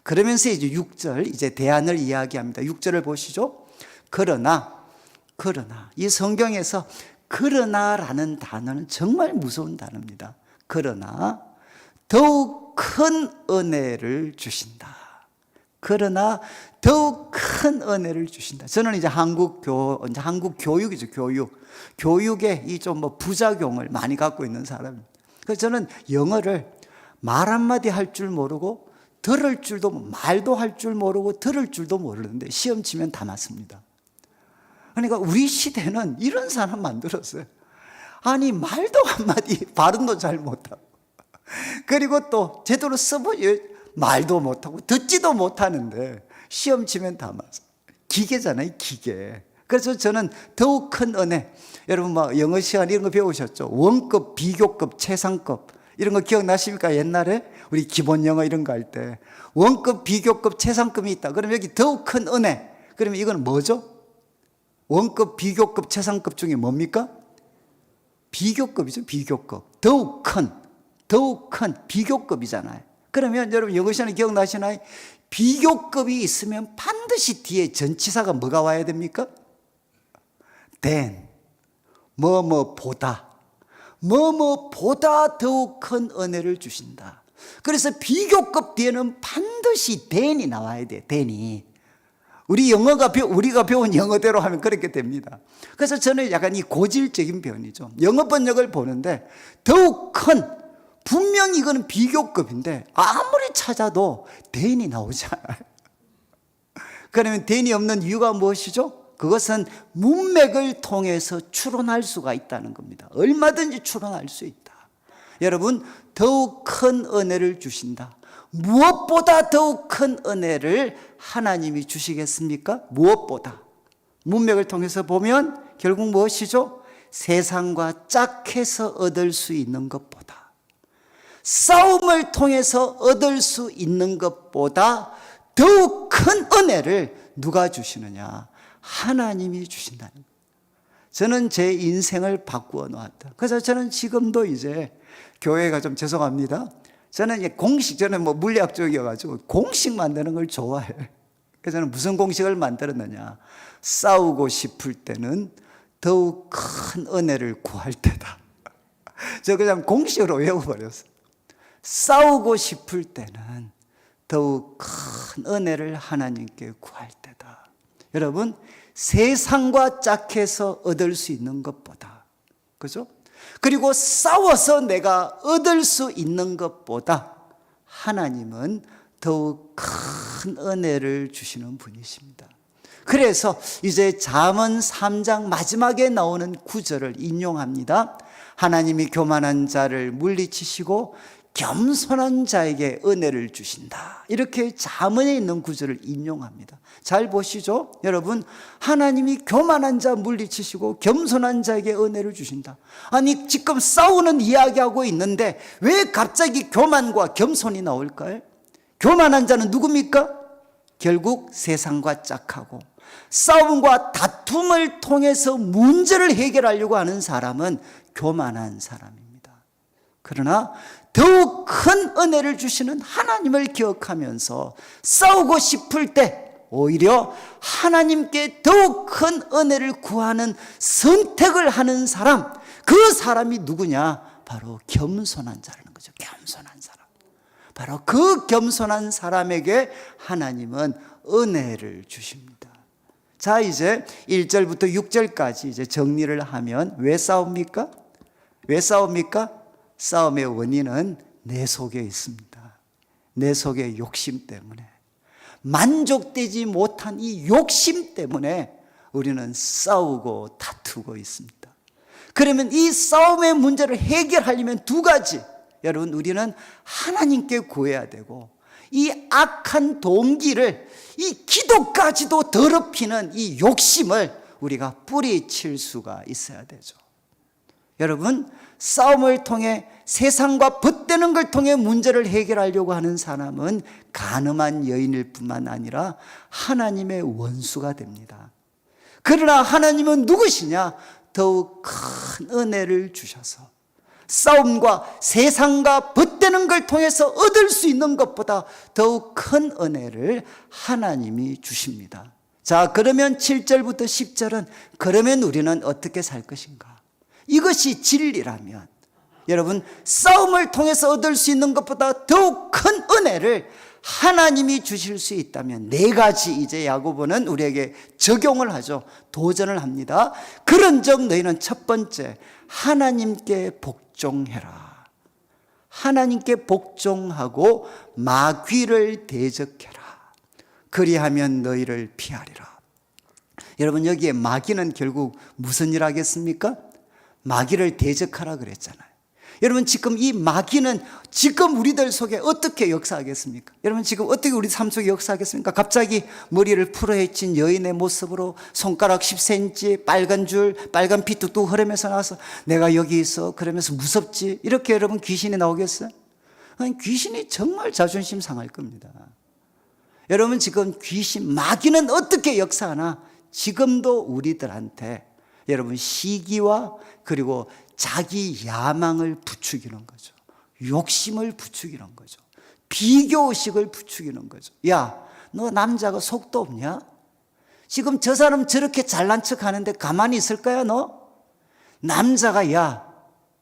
그러면서 이제 6절, 이제 대안을 이야기합니다. 6절을 보시죠. 그러나 이 성경에서 그러나라는 단어는 정말 무서운 단어입니다. 그러나 더욱 큰 은혜를 주신다. 그러나 더욱 큰 은혜를 주신다. 저는 이제 한국 교육이죠. 교육에 이 좀 부작용을 많이 갖고 있는 사람입니다. 그래서 저는 영어를 말 한마디 할 줄 모르고 들을 줄도, 말도 할 줄 모르고 들을 줄도 모르는데 시험 치면 다 맞습니다. 그러니까 우리 시대는 이런 사람 만들었어요. 아니, 말도 한마디 발음도 잘 못하고, 그리고 또 제대로 말도 못하고 듣지도 못하는데 시험 치면 다 맞아. 기계잖아요, 기계. 그래서 저는 더욱 큰 은혜, 여러분 영어 시간 이런 거 배우셨죠? 원급, 비교급, 최상급 이런 거 기억나십니까? 옛날에 우리 기본 영어 이런 거 할 때 원급, 비교급, 최상급이 있다. 그럼 여기 더욱 큰 은혜, 그러면 이건 뭐죠? 원급, 비교급, 최상급 중에 뭡니까? 비교급이죠. 비교급. 더욱 큰 비교급이잖아요. 그러면 여러분 영어 시간에 기억나시나요? 비교급이 있으면 반드시 뒤에 전치사가 뭐가 와야 됩니까? than, 뭐뭐보다 더욱 큰 은혜를 주신다. 그래서 비교급 뒤에는 반드시 than이 나와야 돼요. than이. 우리가 배운 영어대로 하면 그렇게 됩니다. 그래서 저는 약간 이 고질적인 변이죠. 영어 번역을 보는데 더욱 큰, 분명히 이거는 비교급인데 아무리 찾아도 than이 나오지 않아요. 그러면 than이 없는 이유가 무엇이죠? 그것은 문맥을 통해서 추론할 수가 있다는 겁니다. 얼마든지 추론할 수 있다. 여러분, 더욱 큰 은혜를 주신다. 무엇보다 더욱 큰 은혜를 하나님이 주시겠습니까? 무엇보다. 문맥을 통해서 보면 결국 무엇이죠? 세상과 짝해서 얻을 수 있는 것보다, 싸움을 통해서 얻을 수 있는 것보다 더욱 큰 은혜를 누가 주시느냐? 하나님이 주신다는 거예요. 저는 제 인생을 바꾸어 놓았다. 그래서 저는 지금도 이제 교회가 좀 죄송합니다. 저는 공식, 저는 뭐 물리학 쪽이어가지고 공식 만드는 걸 좋아해요. 그래서 저는 무슨 공식을 만들었느냐. 싸우고 싶을 때는 더욱 큰 은혜를 구할 때다. 저 그냥 공식으로 외워버렸어요. 싸우고 싶을 때는 더욱 큰 은혜를 하나님께 구할 때다. 여러분, 세상과 짝해서 얻을 수 있는 것보다, 그죠? 그리고 싸워서 내가 얻을 수 있는 것보다 하나님은 더욱 큰 은혜를 주시는 분이십니다. 그래서 이제 잠언 3장 마지막에 나오는 구절을 인용합니다. 하나님이 교만한 자를 물리치시고 겸손한 자에게 은혜를 주신다. 이렇게 잠언에 있는 구절을 인용합니다. 잘 보시죠. 여러분, 하나님이 교만한 자 물리치시고 겸손한 자에게 은혜를 주신다. 아니, 지금 싸우는 이야기하고 있는데 왜 갑자기 교만과 겸손이 나올까요? 교만한 자는 누굽니까? 결국 세상과 짝하고 싸움과 다툼을 통해서 문제를 해결하려고 하는 사람은 교만한 사람입니다. 그러나 더욱 큰 은혜를 주시는 하나님을 기억하면서 싸우고 싶을 때 오히려 하나님께 더욱 큰 은혜를 구하는 선택을 하는 사람, 그 사람이 누구냐? 바로 겸손한 자라는 거죠. 겸손한 사람. 바로 그 겸손한 사람에게 하나님은 은혜를 주십니다. 자, 이제 1절부터 6절까지 이제 정리를 하면 왜 싸웁니까? 왜 싸웁니까? 싸움의 원인은 내 속에 있습니다. 내 속의 욕심 때문에, 만족되지 못한 이 욕심 때문에 우리는 싸우고 다투고 있습니다. 그러면 이 싸움의 문제를 해결하려면 두 가지, 여러분, 우리는 하나님께 구해야 되고, 이 악한 동기를, 이 기도까지도 더럽히는 이 욕심을 우리가 뿌리칠 수가 있어야 되죠. 여러분, 싸움을 통해 세상과 벗대는 걸 통해 문제를 해결하려고 하는 사람은 간음한 여인일 뿐만 아니라 하나님의 원수가 됩니다. 그러나 하나님은 누구시냐? 더욱 큰 은혜를 주셔서 싸움과 세상과 벗대는 걸 통해서 얻을 수 있는 것보다 더욱 큰 은혜를 하나님이 주십니다. 자, 그러면 7절부터 10절은 그러면 우리는 어떻게 살 것인가? 이것이 진리라면, 여러분, 싸움을 통해서 얻을 수 있는 것보다 더욱 큰 은혜를 하나님이 주실 수 있다면 네 가지 이제 야고보는 우리에게 적용을 하죠. 도전을 합니다. 그런즉 너희는 첫 번째, 하나님께 복종해라. 하나님께 복종하고 마귀를 대적해라. 그리하면 너희를 피하리라. 여러분, 여기에 마귀는 결국 무슨 일 하겠습니까? 마귀를 대적하라 그랬잖아요. 여러분, 지금 이 마귀는 지금 우리들 속에 어떻게 역사하겠습니까? 여러분, 지금 어떻게 우리 삶 속에 역사하겠습니까? 갑자기 머리를 풀어헤친 여인의 모습으로 손가락 10cm 빨간 줄, 빨간 피 뚝뚝 흐르면서 나와서 내가 여기 있어 그러면서 무섭지? 이렇게 여러분 귀신이 나오겠어요? 아니, 귀신이 정말 자존심 상할 겁니다. 여러분, 지금 귀신, 마귀는 어떻게 역사하나? 지금도 우리들한테 여러분 시기와 그리고 자기 야망을 부추기는 거죠. 욕심을 부추기는 거죠. 비교의식을 부추기는 거죠. 야, 너 남자가 속도 없냐? 지금 저 사람 저렇게 잘난 척 하는데 가만히 있을 거야, 너? 남자가 야,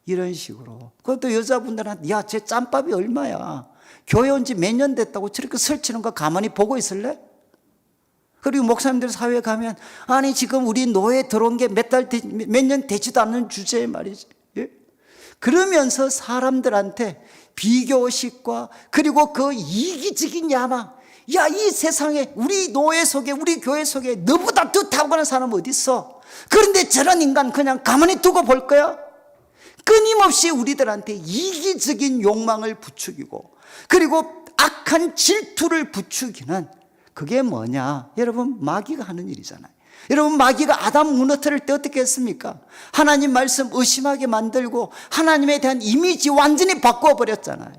이런 식으로. 그것도 여자분들한테 야, 쟤 짬밥이 얼마야? 교회 온 지 몇 년 됐다고 저렇게 설치는 거 가만히 보고 있을래? 그리고 목사님들 사회에 가면 아니 지금 우리 노예 들어온 게 몇 년 되지도 않는 주제에 말이지. 예? 그러면서 사람들한테 비교의식과 그리고 그 이기적인 야망, 야, 이 세상에 우리 노예 속에 우리 교회 속에 너보다 더 탁월한 사람 어디 있어? 그런데 저런 인간 그냥 가만히 두고 볼 거야? 끊임없이 우리들한테 이기적인 욕망을 부추기고 그리고 악한 질투를 부추기는, 그게 뭐냐? 여러분, 마귀가 하는 일이잖아요. 여러분, 마귀가 아담 무너뜨릴 때 어떻게 했습니까? 하나님 말씀 의심하게 만들고 하나님에 대한 이미지 완전히 바꿔버렸잖아요.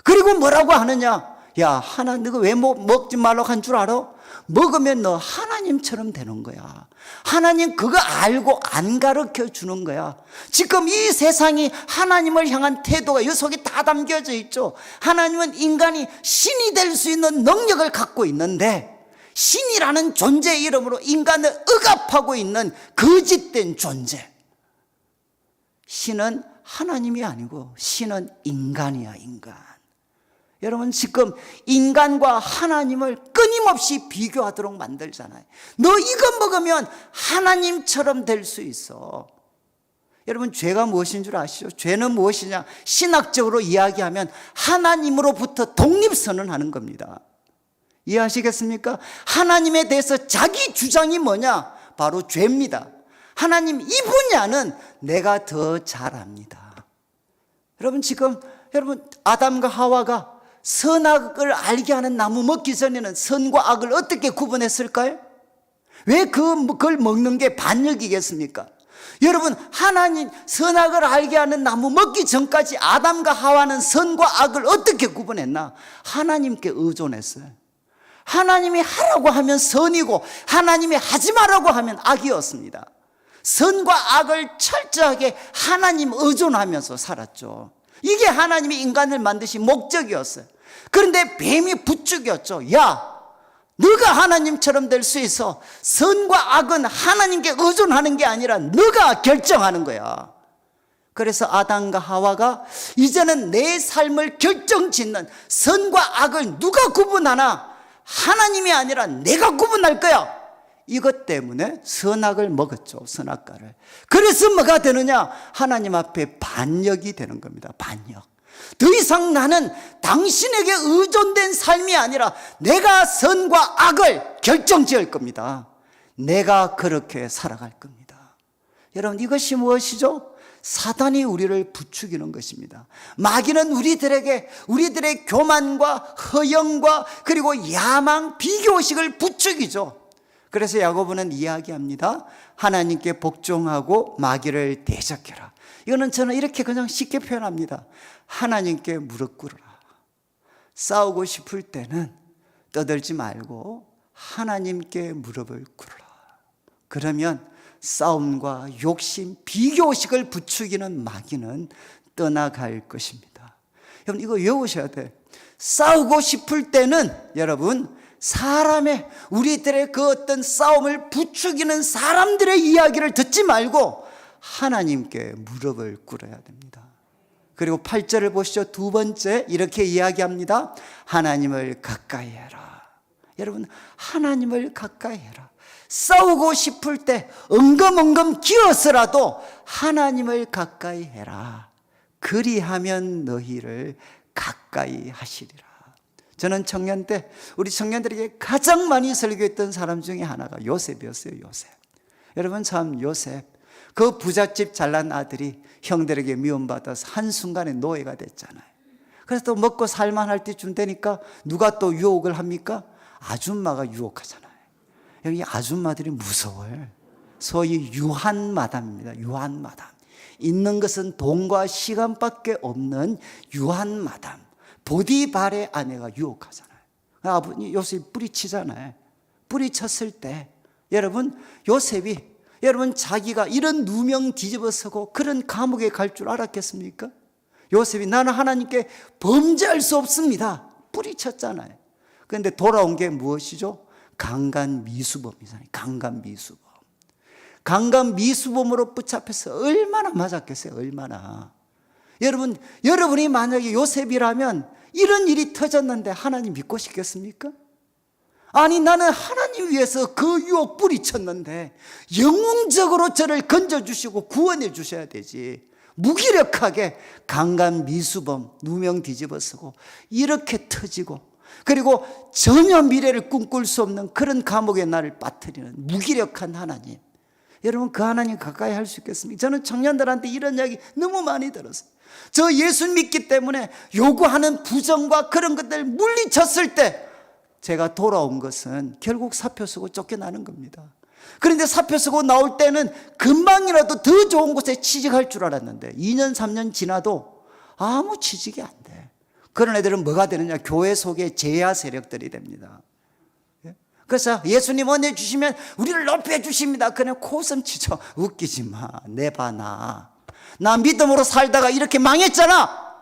그리고 뭐라고 하느냐? 야, 하나, 너가 왜 먹지 말라고 한 줄 알아? 먹으면 너 하나님처럼 되는 거야. 하나님 그거 알고 안 가르쳐 주는 거야. 지금 이 세상이 하나님을 향한 태도가 이 속에 다 담겨져 있죠. 하나님은 인간이 신이 될 수 있는 능력을 갖고 있는데 신이라는 존재의 이름으로 인간을 억압하고 있는 거짓된 존재. 신은 하나님이 아니고 신은 인간이야, 인간. 여러분 지금 인간과 하나님을 끊임없이 비교하도록 만들잖아요. 너 이거 먹으면 하나님처럼 될 수 있어. 여러분 죄가 무엇인 줄 아시죠? 죄는 무엇이냐? 신학적으로 이야기하면 하나님으로부터 독립선언하는 겁니다. 이해하시겠습니까? 하나님에 대해서 자기 주장이 뭐냐? 바로 죄입니다. 하나님 이 분야는 내가 더 잘 압니다. 여러분 지금 아담과 하와가 선악을 알게 하는 나무 먹기 전에는 선과 악을 어떻게 구분했을까요? 왜 그걸 먹는 게 반역이겠습니까? 여러분 하나님 선악을 알게 하는 나무 먹기 전까지 아담과 하와는 선과 악을 어떻게 구분했나? 하나님께 의존했어요. 하나님이 하라고 하면 선이고 하나님이 하지 말라고 하면 악이었습니다. 선과 악을 철저하게 하나님 의존하면서 살았죠. 이게 하나님이 인간을 만드신 목적이었어요. 그런데 뱀이 부추겼죠. 야, 너가 하나님처럼 될 수 있어. 선과 악은 하나님께 의존하는 게 아니라 너가 결정하는 거야. 그래서 아담과 하와가 이제는 내 삶을 결정짓는 선과 악을 누가 구분하나? 하나님이 아니라 내가 구분할 거야. 이것 때문에 선악을 먹었죠. 선악과를. 그래서 뭐가 되느냐? 하나님 앞에 반역이 되는 겁니다. 반역. 더 이상 나는 당신에게 의존된 삶이 아니라 내가 선과 악을 결정지을 겁니다. 내가 그렇게 살아갈 겁니다. 여러분 이것이 무엇이죠? 사단이 우리를 부추기는 것입니다. 마귀는 우리들의 교만과 허영과 그리고 야망, 비교의식을 부추기죠. 그래서 야고보는 이야기합니다. 하나님께 복종하고 마귀를 대적해라. 이거는 저는 이렇게 그냥 쉽게 표현합니다. 하나님께 무릎 꿇어라. 싸우고 싶을 때는 떠들지 말고 하나님께 무릎을 꿇어라. 그러면 싸움과 욕심, 비교의식을 부추기는 마귀는 떠나갈 것입니다. 여러분 이거 외우셔야 돼. 싸우고 싶을 때는 여러분 우리들의 그 어떤 싸움을 부추기는 사람들의 이야기를 듣지 말고 하나님께 무릎을 꿇어야 됩니다. 그리고 8절을 보시죠. 두 번째 이렇게 이야기합니다. 하나님을 가까이 해라. 여러분 하나님을 가까이 해라. 싸우고 싶을 때 엉금엉금 기어서라도 하나님을 가까이 해라. 그리하면 너희를 가까이 하시리라. 저는 청년 때 우리 청년들에게 가장 많이 설교했던 사람 중에 하나가 요셉이었어요. 요셉. 여러분 참 요셉 그 부잣집 잘난 아들이 형들에게 미움받아서 한순간에 노예가 됐잖아요. 그래서 또 먹고 살만할 때쯤 되니까 누가 또 유혹을 합니까? 아줌마가 유혹하잖아요. 여기 아줌마들이 무서워요. 소위 유한마담입니다. 유한마담. 있는 것은 돈과 시간밖에 없는 유한마담. 보디발의 아내가 유혹하잖아요. 아버님 요셉이 뿌리치잖아요. 뿌리쳤을 때 여러분 요셉이 자기가 이런 누명 뒤집어서고 그런 감옥에 갈 줄 알았겠습니까? 요셉이 나는 하나님께 범죄할 수 없습니다. 뿌리쳤잖아요. 그런데 돌아온 게 무엇이죠? 강간미수범이잖아요. 강간미수범. 강간미수범으로 붙잡혀서 얼마나 맞았겠어요? 얼마나. 여러분이 만약에 요셉이라면 이런 일이 터졌는데 하나님 믿고 싶겠습니까? 아니 나는 하나님 위해서 그 유혹 뿌리쳤는데 영웅적으로 저를 건져주시고 구원해 주셔야 되지. 무기력하게 강간미수범 누명 뒤집어쓰고 이렇게 터지고 그리고 전혀 미래를 꿈꿀 수 없는 그런 감옥에 나를 빠뜨리는 무기력한 하나님. 여러분 그 하나님 가까이 할 수 있겠습니까? 저는 청년들한테 이런 이야기 너무 많이 들었어요. 저 예수 믿기 때문에 요구하는 부정과 그런 것들 물리쳤을 때 제가 돌아온 것은 결국 사표 쓰고 쫓겨나는 겁니다. 그런데 사표 쓰고 나올 때는 금방이라도 더 좋은 곳에 취직할 줄 알았는데 2년 3년 지나도 아무 취직이 안 돼. 그런 애들은 뭐가 되느냐? 교회 속의 제야 세력들이 됩니다. 그래서 예수님 은혜 주시면 우리를 높여주십니다. 그냥 코성치죠. 웃기지 마. 내봐 나 믿음으로 살다가 이렇게 망했잖아.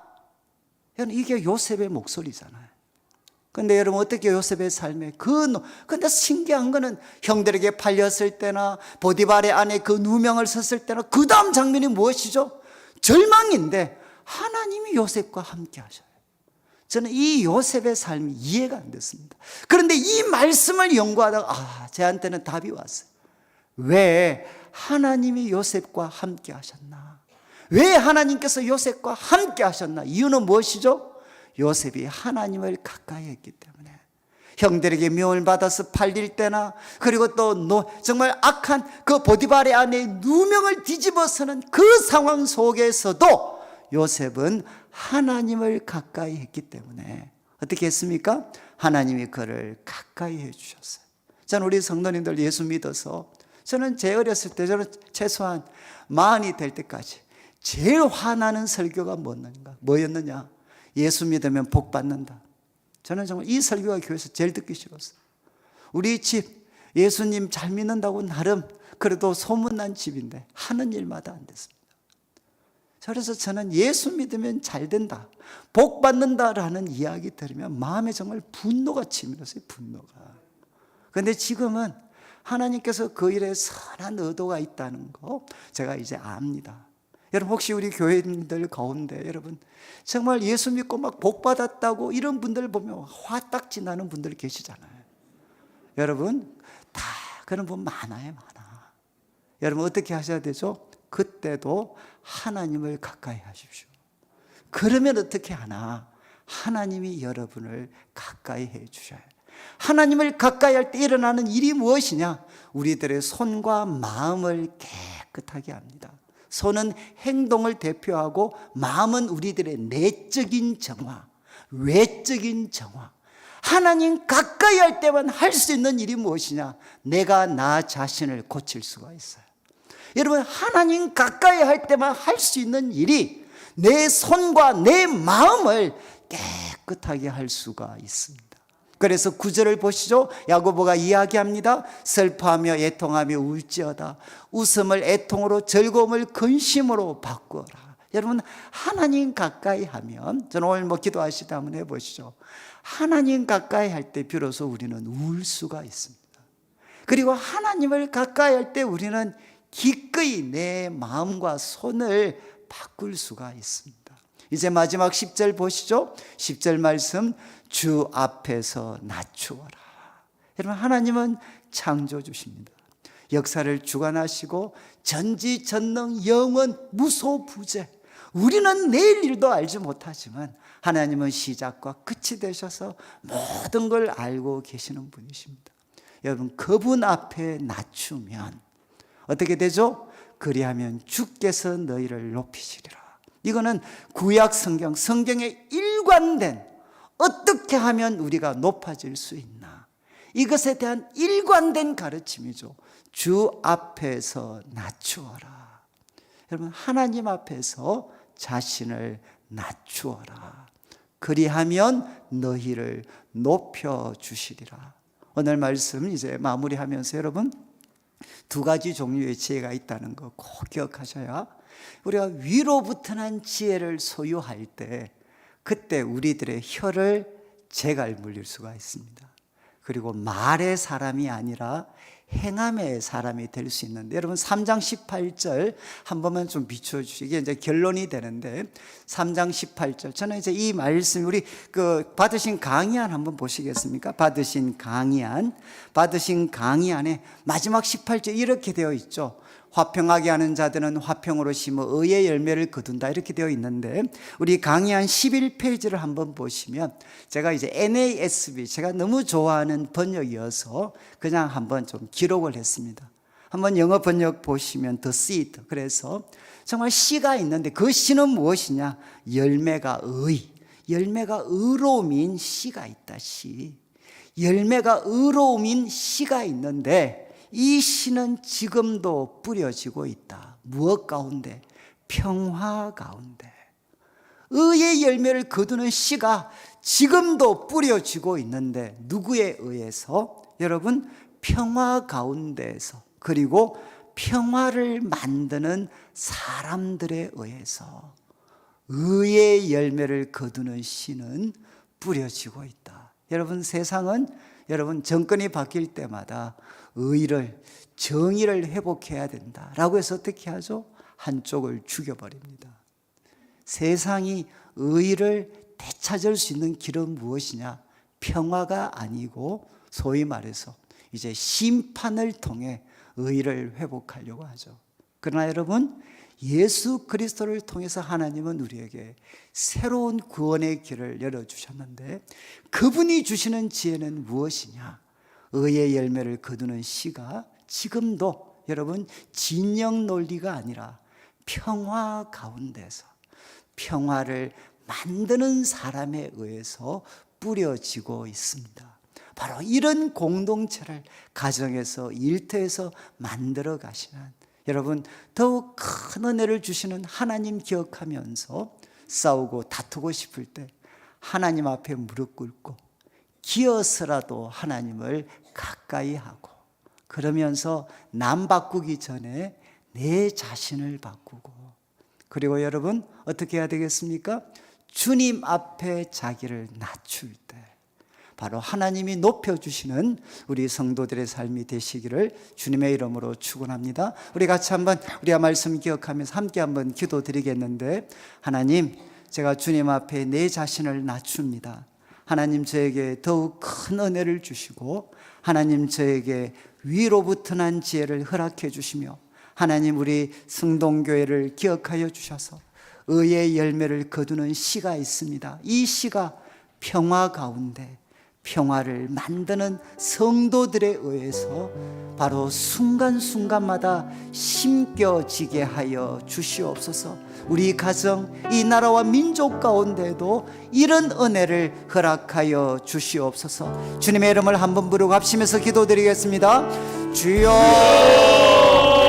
여러분, 이게 요셉의 목소리잖아요. 근데 여러분, 어떻게 요셉의 삶에 근데 신기한 거는 형들에게 팔렸을 때나 보디발의 안에 그 누명을 썼을 때나 그 다음 장면이 무엇이죠? 절망인데 하나님이 요셉과 함께 하셔요. 저는 이 요셉의 삶이 이해가 안 됐습니다. 그런데 이 말씀을 연구하다가 저한테는 답이 왔어요. 왜 하나님이 요셉과 함께 하셨나? 왜 하나님께서 요셉과 함께 하셨나? 이유는 무엇이죠? 요셉이 하나님을 가까이 했기 때문에. 형들에게 미움을 받아서 팔릴 때나, 그리고 또 정말 악한 그 보디발의 안에 누명을 뒤집어서는 그 상황 속에서도 요셉은 하나님을 가까이 했기 때문에 어떻게 했습니까? 하나님이 그를 가까이 해주셨어요. 저는 우리 성도님들 예수 믿어서, 저는 제 어렸을 때, 저는 최소한 40이 될 때까지 제일 화나는 설교가 뭐였느냐? 예수 믿으면 복 받는다. 저는 정말 이 설교가 교회에서 제일 듣기 싫었어요. 우리 집 예수님 잘 믿는다고 나름 그래도 소문난 집인데 하는 일마다 안 됐습니다. 그래서 저는 예수 믿으면 잘 된다, 복 받는다라는 이야기 들으면 마음에 정말 분노가 치밀었어요. 분노가. 그런데 지금은 하나님께서 그 일에 선한 의도가 있다는 거 제가 이제 압니다. 여러분, 혹시 우리 교회인들 가운데 여러분 정말 예수 믿고 막 복 받았다고 이런 분들 보면 화딱지 나는 분들 계시잖아요. 여러분, 다 그런 분 많아요. 여러분, 어떻게 하셔야 되죠? 그때도 하나님을 가까이 하십시오. 그러면 어떻게 하나? 하나님이 여러분을 가까이 해 주셔요. 하나님을 가까이 할 때 일어나는 일이 무엇이냐? 우리들의 손과 마음을 깨끗하게 합니다. 손은 행동을 대표하고 마음은 우리들의 내적인 정화, 외적인 정화. 하나님 가까이 할 때만 할 수 있는 일이 무엇이냐? 내가 나 자신을 고칠 수가 있어요. 여러분, 하나님 가까이 할 때만 할 수 있는 일이 내 손과 내 마음을 깨끗하게 할 수가 있습니다. 그래서 9절을 보시죠. 야고보가 이야기합니다. 슬퍼하며 애통하며 울지어다. 웃음을 애통으로, 즐거움을 근심으로 바꾸어라. 여러분, 하나님 가까이 하면, 저는 오늘 기도하시다 한번 해보시죠. 하나님 가까이 할 때 비로소 우리는 울 수가 있습니다. 그리고 하나님을 가까이 할 때 우리는 기꺼이 내 마음과 손을 바꿀 수가 있습니다. 이제 마지막 10절 보시죠. 10절 말씀, 주 앞에서 낮추어라. 여러분, 하나님은 창조주십니다. 역사를 주관하시고 전지전능, 영원, 무소부재. 우리는 내일 일도 알지 못하지만 하나님은 시작과 끝이 되셔서 모든 걸 알고 계시는 분이십니다. 여러분, 그분 앞에 낮추면 어떻게 되죠? 그리하면 주께서 너희를 높이시리라. 이거는 구약 성경에 일관된, 어떻게 하면 우리가 높아질 수 있나, 이것에 대한 일관된 가르침이죠. 주 앞에서 낮추어라. 여러분, 하나님 앞에서 자신을 낮추어라. 그리하면 너희를 높여주시리라. 오늘 말씀 이제 마무리하면서 여러분, 두 가지 종류의 지혜가 있다는 거 꼭 기억하셔야, 우리가 위로부터 난 지혜를 소유할 때 그때 우리들의 혀를 재갈 물릴 수가 있습니다. 그리고 말의 사람이 아니라 행함의 사람이 될 수 있는데, 여러분 3장 18절 한 번만 좀 비춰주시고, 이게 이제 결론이 되는데 3장 18절, 저는 이제 이 말씀, 우리 받으신 강의안 한번 보시겠습니까? 받으신 강의안에 마지막 18절 이렇게 되어 있죠. 화평하게 하는 자들은 화평으로 심어 의의 열매를 거둔다, 이렇게 되어 있는데, 우리 강의안 11페이지를 한번 보시면, 제가 이제 NASB, 제가 너무 좋아하는 번역이어서 그냥 한번 좀 기록을 했습니다. 한번 영어 번역 보시면 The Seed, 그래서 정말 씨가 있는데 그 씨는 무엇이냐? 열매가 열매가 의로움인 씨가 있다. 씨, 열매가 의로움인 씨가 있는데, 이 씨는 지금도 뿌려지고 있다. 무엇 가운데? 평화 가운데. 의의 열매를 거두는 씨가 지금도 뿌려지고 있는데, 누구에 의해서? 여러분 평화 가운데에서, 그리고 평화를 만드는 사람들에 의해서 의의 열매를 거두는 씨는 뿌려지고 있다. 여러분 세상은 여러분 정권이 바뀔 때마다 의를, 정의를 회복해야 된다라고 해서 어떻게 하죠? 한쪽을 죽여버립니다. 세상이 의를 되찾을 수 있는 길은 무엇이냐? 평화가 아니고 소위 말해서 이제 심판을 통해 의를 회복하려고 하죠. 그러나 여러분 예수 그리스도를 통해서 하나님은 우리에게 새로운 구원의 길을 열어주셨는데 그분이 주시는 지혜는 무엇이냐? 의의 열매를 거두는 씨가 지금도 여러분 진영 논리가 아니라 평화 가운데서 평화를 만드는 사람에 의해서 뿌려지고 있습니다. 바로 이런 공동체를 가정에서, 일터에서 만들어 가시는 여러분 더욱 큰 은혜를 주시는 하나님 기억하면서 싸우고 다투고 싶을 때 하나님 앞에 무릎 꿇고 기어서라도 하나님을 가까이 하고, 그러면서 남 바꾸기 전에 내 자신을 바꾸고, 그리고 여러분 어떻게 해야 되겠습니까? 주님 앞에 자기를 낮출 때 바로 하나님이 높여주시는 우리 성도들의 삶이 되시기를 주님의 이름으로 축원합니다. 우리 같이 한번 우리가 말씀 기억하면서 함께 한번 기도드리겠는데, 하나님 제가 주님 앞에 내 자신을 낮춥니다. 하나님 저에게 더욱 큰 은혜를 주시고 하나님 저에게 위로부터 난 지혜를 허락해 주시며 하나님 우리 성동교회를 기억하여 주셔서 의의 열매를 거두는 씨가 있습니다. 이 씨가 평화 가운데 평화를 만드는 성도들에 의해서 바로 순간순간마다 심겨지게 하여 주시옵소서. 우리 가정, 이 나라와 민족 가운데도 이런 은혜를 허락하여 주시옵소서. 주님의 이름을 한번 부르고 합심해서 기도드리겠습니다. 주여